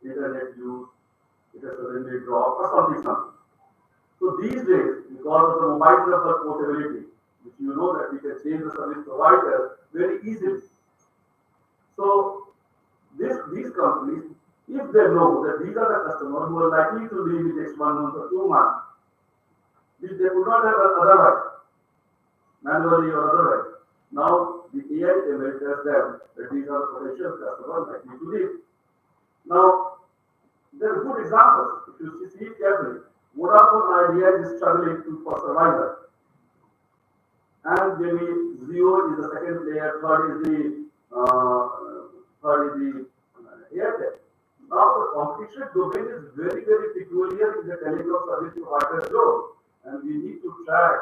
the internet use, it has suddenly dropped or something. So these days, because of the mobile number portability, which you know that we can change the service provider very easily. So these companies, if they know that these are the customers who are likely to leave in next 1 month or 2 months, which they could not have otherwise, manually or otherwise. Now the AI ML tells them that these are potential customers likely to leave. Now there are good examples. If you see it carefully, Vodafone Idea is struggling for survival, and maybe Zero is the second player, third is the Airtel. Now the competition domain is very, very peculiar in the telecom service provider zone, and we need to track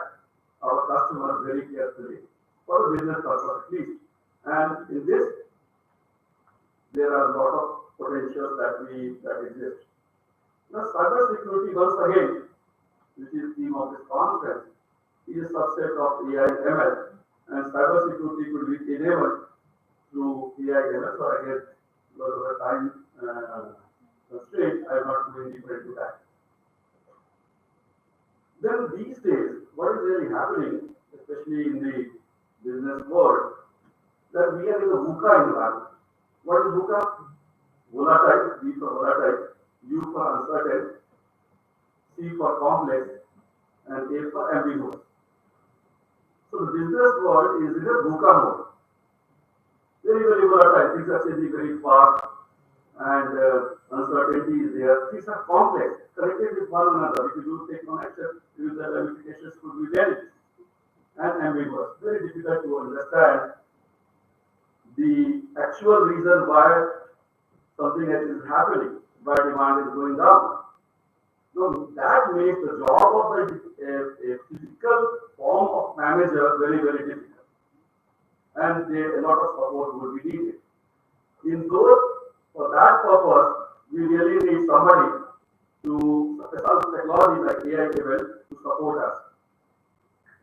our customers very carefully for the business purpose at least. And in this, there are a lot of potentials that exist. Now, cyber security, once again, which is the theme of this conference, is a subset of AI ML, and cyber security could be enabled through AI ML. So again, because of the time constraint, I am not going deeper into that. Then these days, what is really happening, especially in the business world, that we are in a VUCA environment. What is VUCA? Volatile, V for volatile, U for uncertain, C for complex, and A for ambiguous. So the business world is in a VUCA mode. Very, very volatile. Things are changing very fast, and uncertainty is there. Things are complex, connected with one another. If you do take one action, the ramifications could be very and ambiguous. Very difficult to understand the actual reason why something that is happening, why demand is going down. So that makes the job of a physical form of manager very, very difficult. And a lot of support would be needed. In those purpose, we really need somebody to some technology like AI/ML to support us.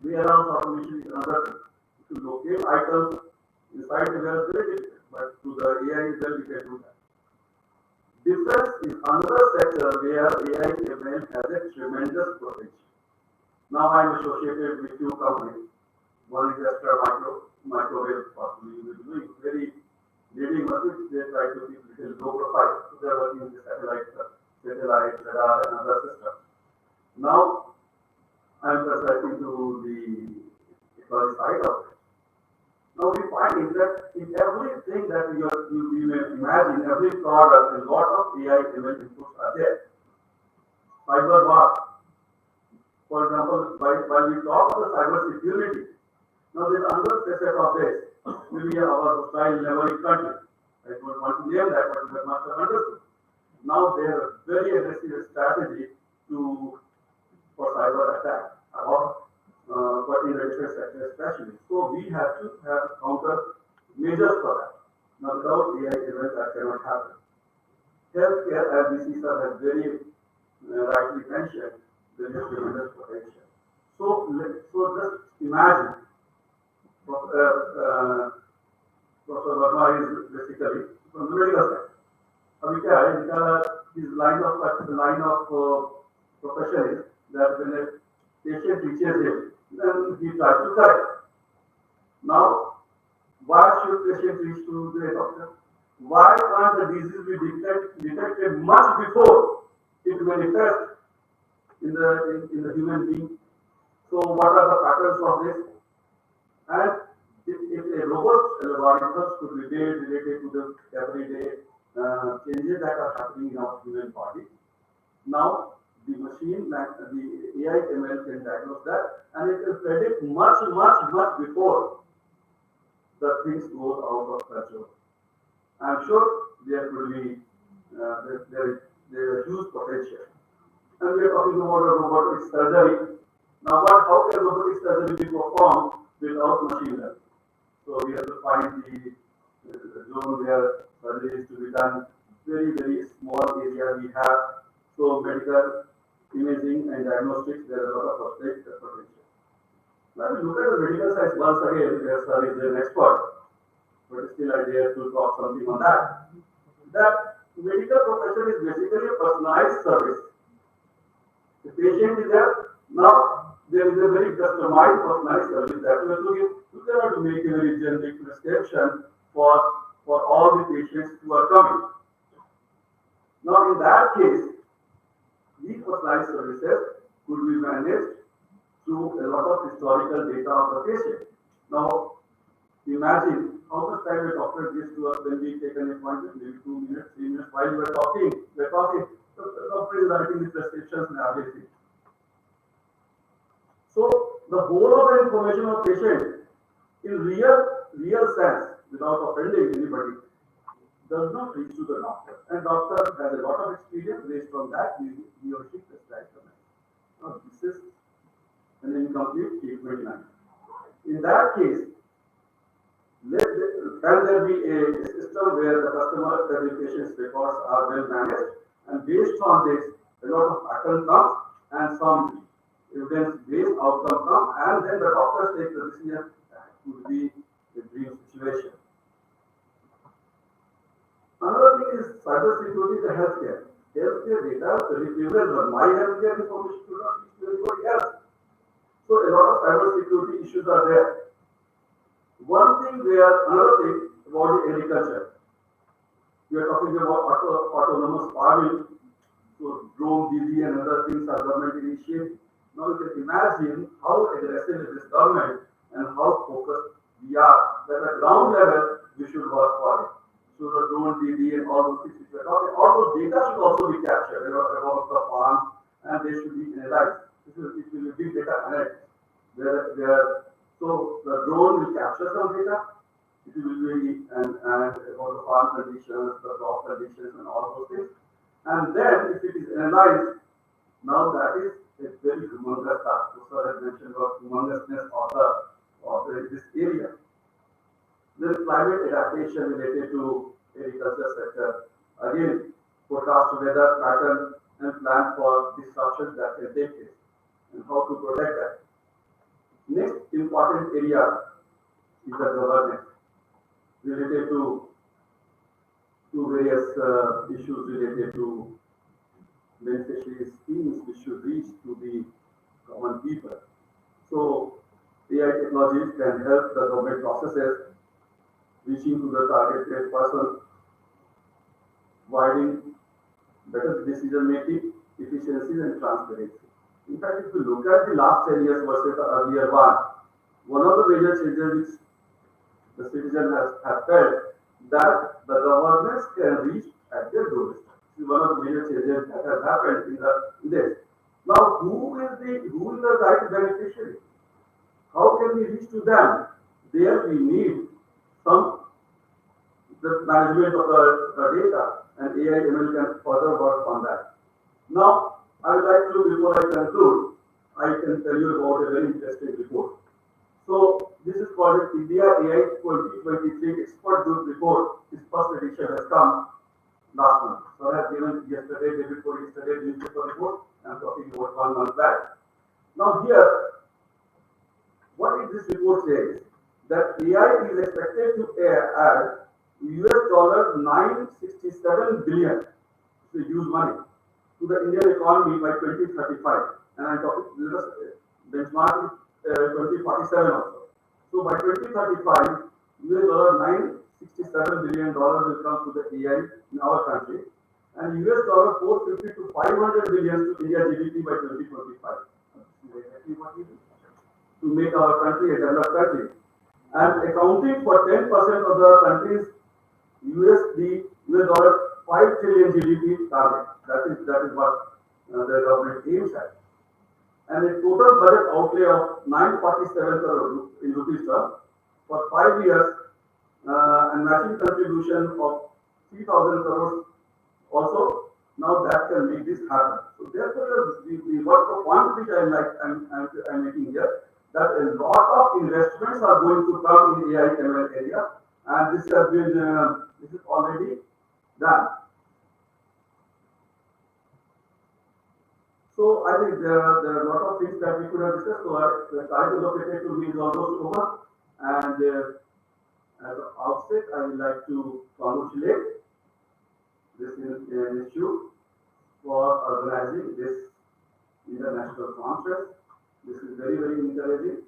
Warehouse automation is another thing. To locate items inside the warehouse is very difficult, but through the AI/ML we can do that. Defense is another sector where AI/ML has a tremendous potential. Now I'm associated with two companies. One is Astra Microwave, possibly you will be doing very leading machines. They try to keep little low profile. So they're working with the satellite, radar, and other systems. Now I'm researching to the technology side of it. Now we find that in everything that you may imagine, every product, a lot of AI/ML inputs are there. Cyber war. For example, while we talk about cyber security, now there's another facet of this. Maybe our hostile neighboring country. I don't want to name that, but you must have understood. Now they have a very aggressive strategy for cyber attack but in the defense sector especially. So we have to have counter measures for that. Now without AI/ML that cannot happen. Healthcare, as DC sir has very rightly mentioned, there is tremendous potential. So just imagine, Professor Verma is basically from the medical side. अभी क्या है इनका his line of profession is that when a patient reaches him, then he tries to correct. Now, why should patient reach to the doctor? Why can't the disease be detected much before it manifests in the human being? So, what are the patterns of this? And if a robust algorithms could be made related to the everyday changes that are happening in our human body, now the machine, the AI/ML can diagnose that, and it can predict much before the things go out of control. I'm sure there could be there is huge potential. And we are talking about a robotic surgery. Now, how can robotic surgery be performed without machine learning? So we have to find the zone where surgery is to be done. Very small area we have. So medical imaging and diagnostics, there are a lot of potential. Now we look at the medical science once again, where sir is an expert, but still I dare to talk something on that. That medical profession is basically a personalized service. The patient is there. Now there is a very customized personalized service that we have to give. You cannot make a very generic prescription for all the patients who are coming. Now in that case, these personalized services could be managed through a lot of historical data of the patient. Now, imagine how much time a doctor gives to us when we take an appointment, maybe 2 minutes, 3 minutes, while we're talking. The doctor is writing the prescriptions and everything. So, the whole of the information of patient, in real sense, without offending anybody, does not reach to the doctor. And doctor has a lot of experience. Based on that, he or she prescribes the medicine. Now, this is an incomplete treatment line. In that case, can there be a system where the customer, the patient's records are well managed, and based on this, a lot of pattern comes and some evidence-based outcome comes, and then the doctors take the decision that would be a dream situation. Another thing is cybersecurity in the healthcare. Healthcare data represents my healthcare information should not be to anybody else. So a lot of cybersecurity issues are there. Another thing about the agriculture. We are talking about autonomous farming, so drone DD and other things are government initiative. Now you can imagine how aggressive is this government and how focused we are. At the ground level, we should work for it. So the drone DD and all those things which we are talking, all those data should also be captured about the farms, and they should be analyzed. It will be big data analytics. So the drone will capture some data. It will be and about the farm conditions, the crop conditions, and all those things. And then if it is analyzed, now that is a very humongous task. So sir has mentioned about humongousness of this area. There is climate adaptation related to agriculture sector. Again, weather pattern and plan for disruptions that can take place and how to protect that. Next important area is the governance related to various issues related to beneficiary schemes which should reach to the common people. So AI technologies can help the government processes reaching to the targeted person, providing better decision making, efficiency and transparency. In fact, if you look at the last 10 years versus the earlier one of the major changes which the citizen has felt that the governance can reach at their doorstep. This is one of the major changes that has happened in this. Now, who is the right beneficiary? How can we reach to them? There we need some the management of the data and AI ML can further work on that. Now, I would like to, before I conclude, I can tell you about a very interesting report. So, this is called India AI 2023 Expert Group Report. Its first edition has come last month. So, I have given yesterday, day before yesterday, newspaper report. I am talking about 1 month back. Now, here, what is this report says? That AI is expected to add US $967 billion, it's a huge money, to the Indian economy by 2035. And I'm talking, let us benchmark 2047 also. So by 2035, US $967 billion will come to the AI in our country, and US $450 to 500 billion to India GDP by 2025. Exactly what we do to make our country a developed country. And accounting for 10% of the country's $5 trillion GDP target. That is what the government aims at. And a total budget outlay of 947 crore in rupees terms for 5 years and matching contribution of 3,000 crores also. Now that can make this happen. So therefore, the point which I'm making here, that a lot of investments are going to come in AI ML area, and this has been this is already done. So I think there are a lot of things that we could have discussed. So the time allocated to me is almost over, and at the outset, I would like to congratulate this institute for organizing this international conference. This is very, very encouraging,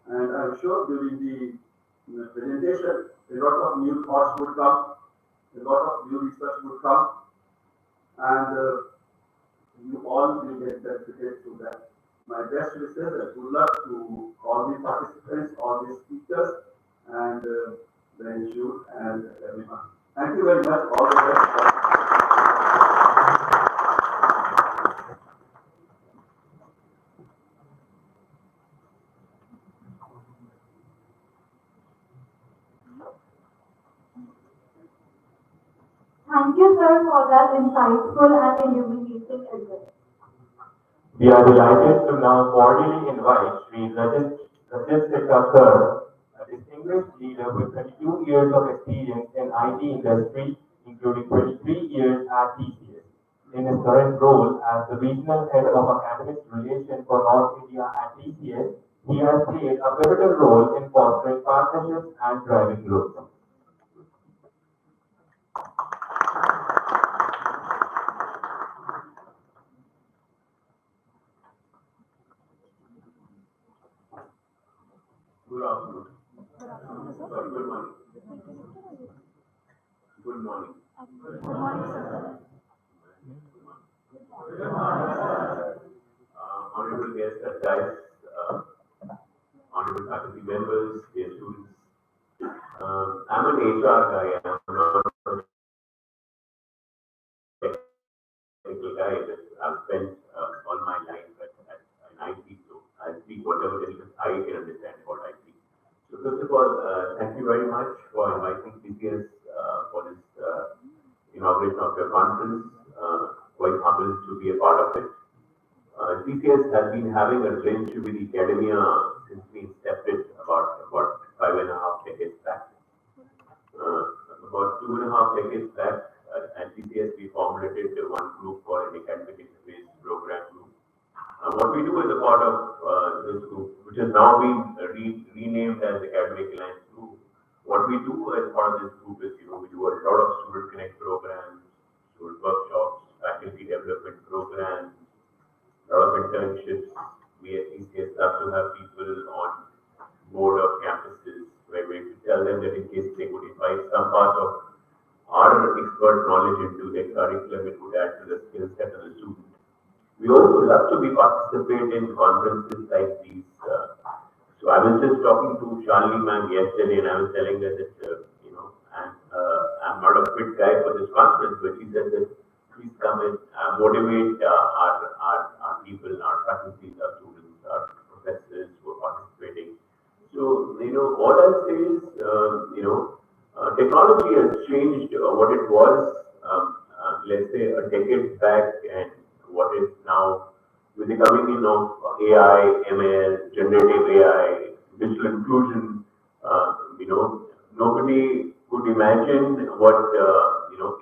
and I'm sure during the presentation, a lot of new thoughts would come, a lot of new research would come, and you all will get benefited through that. My best wishes and good luck to all the participants, all the speakers, and the institute and everyone. Thank you very much. All the best. Thank you, sir, for that insightful and illuminating address. We are delighted to now cordially invite Sri Rajat Sikka sir, a distinguished leader with 32 years of experience in IT industry, including 23 years at TCS. In his current role as the Regional Head of Academic Relations for North India at TCS, he has played a pivotal role in fostering partnerships and driving growth. Good afternoon. Sorry, good morning. Good morning. Honorable guests and guys, honorable faculty members, dear students. I'm an HR guy. I'm not a technical guy. I've spent all my life at IT, so I speak whatever I can understand about IT. So first of all, thank you very much for inviting TCS for this inauguration of your conference. Quite humbled to be a part of it. TCS has been having a relationship with academia since we incepted about 5.5 decades back. About 2.5 decades back, at TCS we formed formulated one group called an academic interface program group. What we do as a part of this group, which has now been renamed as Academic Alliance Group, what we do as part of this group is, we do a lot of student connect programs, student workshops, faculty development programs, a lot of internships. We at ECS love to have people on board of campuses where we tell them that in case they could invite some part of our expert knowledge into their curriculum, it would add to the skill set of the student. We also love to be participate in conferences like these. So I was just talking to Shalini ma'am yesterday, and I was telling her that I'm not a fit guy for this conference, but she said that please come and motivate our people, our faculty, our students, our professors who are participating. So all I'll say is technology has changed what it was, let's say a decade back, and what is now with the coming in of AI, ML, generative AI, digital inclusion. Nobody could imagine what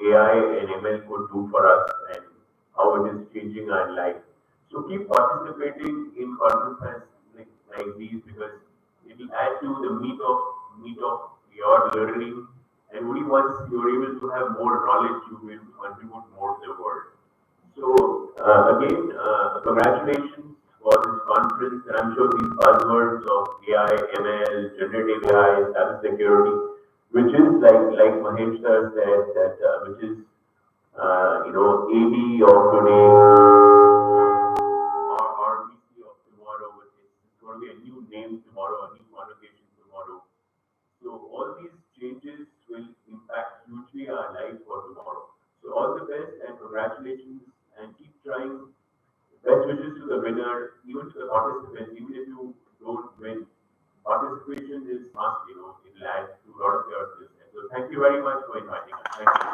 AI and ML could do for us and how it is changing our life. So keep participating in conferences like these, because it will add to the meat of your learning, and only once you're able to have more knowledge, you will contribute more to the world. So again, congratulations for this conference, and I'm sure these buzzwords of AI, ML, generative AI, cybersecurity, which is like Mahesh sir said, that which is AD of today or BC of tomorrow, which is going to be a new name tomorrow, a new connotation tomorrow. So all these changes will impact hugely our life for tomorrow. So all the best and congratulations, and keep trying. Best wishes to the winner, even to the participants, even if you don't win. Participation is must, it will add to a lot of your business. So thank you very much for inviting us. Thank you.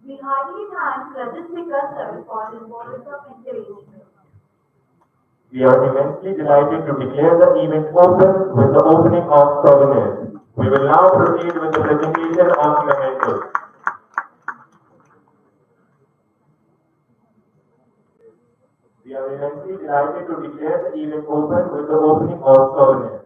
We highly thank Rajat Sikar sir for his words of encouragement. We are immensely delighted to declare the event open with the opening of souvenirs. We will now proceed with the presentation of mementos. We are immensely delighted to declare the event open with the opening of souvenirs.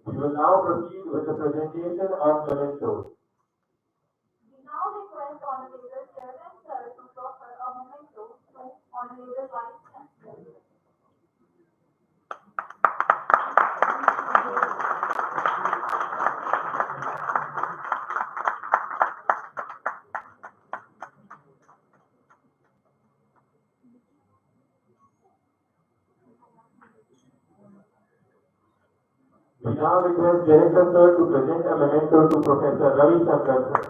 We will now proceed with the presentation of mementos. We now request Honorable Chairman sir to offer a memento to Honorable Vice Chancellor. We now request Director Sir to present a memento to Professor Ravi Shankar Sir.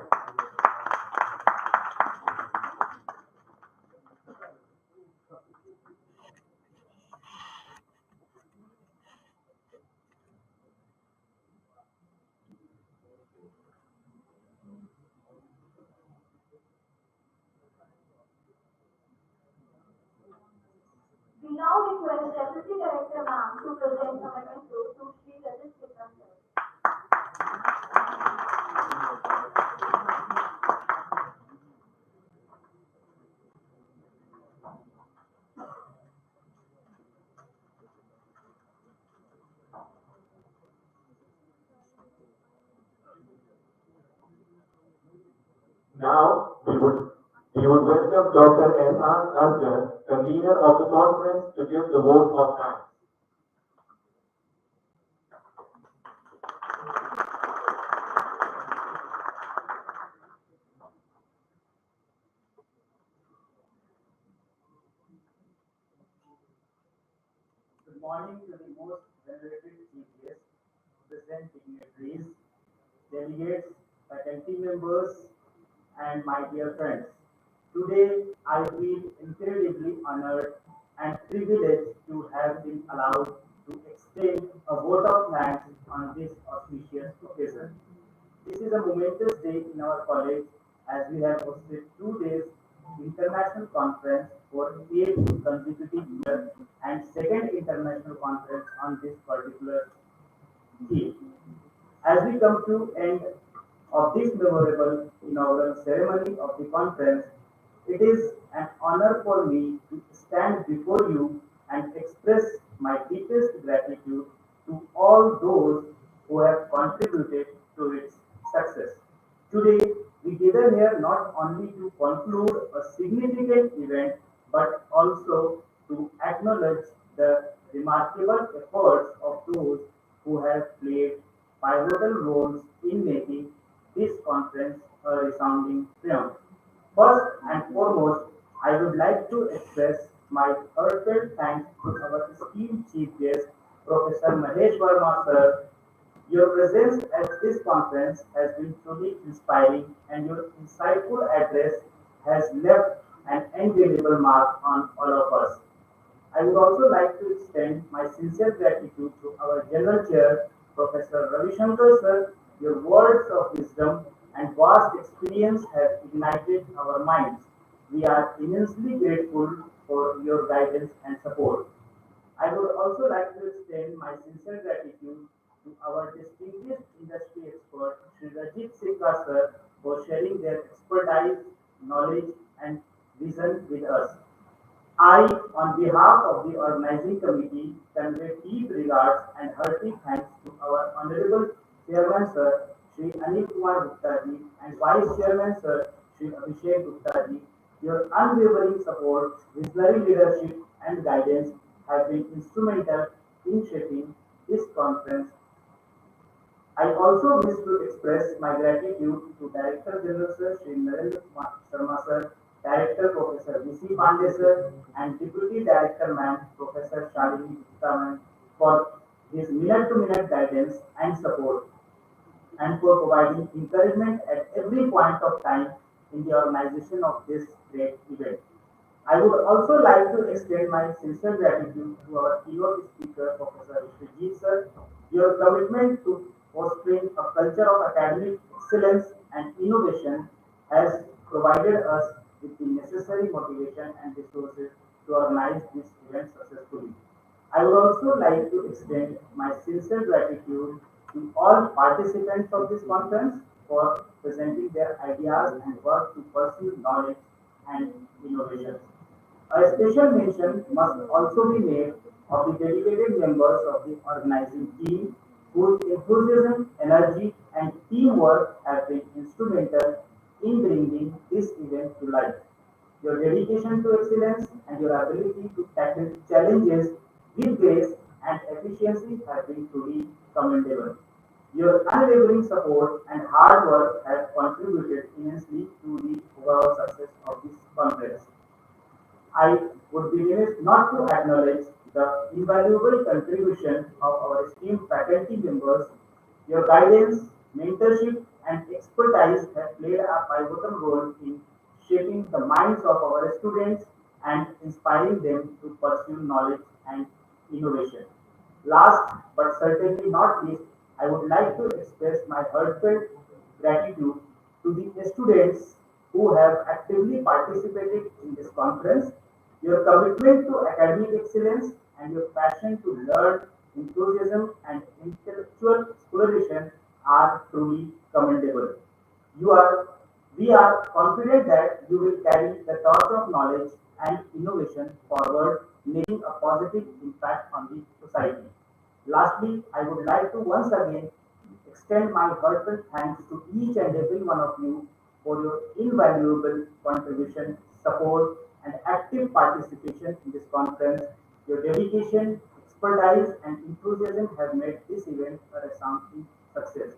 now request Deputy Director Ma'am to present a memento to Sri Rajat Sikka sir. Now, we would welcome Dr. S.R. Arjan, convener of the conference, to give the vote of thanks. Good morning to the most venerated chief guests, present dignitaries, delegates, faculty members, and my dear friends. Today, I feel incredibly honored and privileged to have been allowed to extend a vote of thanks on this auspicious occasion. This is a momentous day in our college as we have hosted 2 days international conference for 8 consecutive years and second international conference on this particular theme. As we come to end of this memorable inaugural ceremony of the conference, it is an honor for me to stand before you and express my deepest gratitude to all those who have contributed to its success. Today, we gather here not only to conclude a significant event but also to acknowledge the remarkable efforts of those who have played pivotal roles in making this conference a resounding triumph. First and foremost, I would like to express my heartfelt thanks to our esteemed chief guest, Professor Mahesh Verma sir. Your presence at this conference has been truly inspiring and your insightful address has left an indelible mark on all of us. I would also like to extend my sincere gratitude to our General Chair, Professor Ravi Shankar sir. Your words of wisdom and vast experience have ignited our minds. We are immensely grateful for your guidance and support. I would also like to extend my sincere gratitude to our distinguished industry expert, Sri Rajit Sikka sir, for sharing their expertise, knowledge, and vision with us. I, on behalf of the organizing committee, convey deep regards and hearty thanks to our Honorable Chairman Sir, Shri Anil Kumar Gupta ji, and Vice Chairman Sir, Shri Abhishek Gupta ji. Your unwavering support, visionary leadership, and guidance have been instrumental in shaping this conference. I also wish to express my gratitude to Director General Sir Shri Narendra Sharma Sir, Director Professor V.C. Pandey Sir, and Deputy Director Ma'am Professor Shalini Gupta Ma'am for his minute-to-minute guidance and support and for providing encouragement at every point of time in the organization of this great event. I would also like to extend my sincere gratitude to our keynote speaker, Professor Vishwajit sir. Your commitment to fostering a culture of academic excellence and innovation has provided us with the necessary motivation and resources to organize this event successfully. I would also like to extend my sincere gratitude to all participants of this conference for presenting their ideas and work to pursue knowledge and innovation. A special mention must also be made of the dedicated members of the organizing team whose enthusiasm, energy, and teamwork have been instrumental in bringing this event to life. Your dedication to excellence and your ability to tackle challenges with grace and efficiency have been truly commendable. Your unwavering support and hard work have contributed immensely to the overall success of this conference. I would be remiss not to acknowledge the invaluable contribution of our esteemed faculty members. Your guidance, mentorship, and expertise have played a pivotal role in shaping the minds of our students and inspiring them to pursue knowledge and innovation. Last but certainly not least, I would like to express my heartfelt gratitude to the students who have actively participated in this conference. Your commitment to academic excellence and your passion to learn, enthusiasm, and intellectual exploration are truly commendable. You are, we are confident that you will carry the torch of knowledge and innovation forward, making a positive impact on the society. Lastly, I would like to once again extend my heartfelt thanks to each and every one of you for your invaluable contribution, support, and active participation in this conference. Your dedication, expertise, and enthusiasm have made this event a resounding success.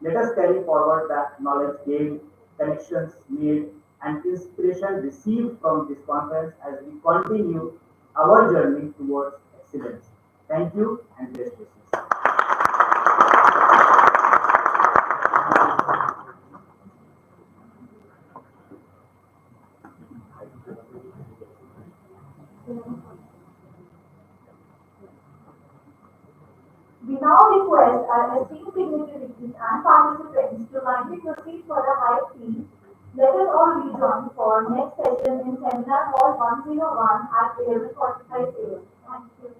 Let us carry forward that knowledge gained, connections made, and inspiration received from this conference as we continue our journey towards excellence. Thank you and best wishes. We now request our esteemed dignitaries and participants to kindly proceed for the high tea. Let us all rejoin for next session in Seminar Hall 101 at 11:45 a.m. Thank you.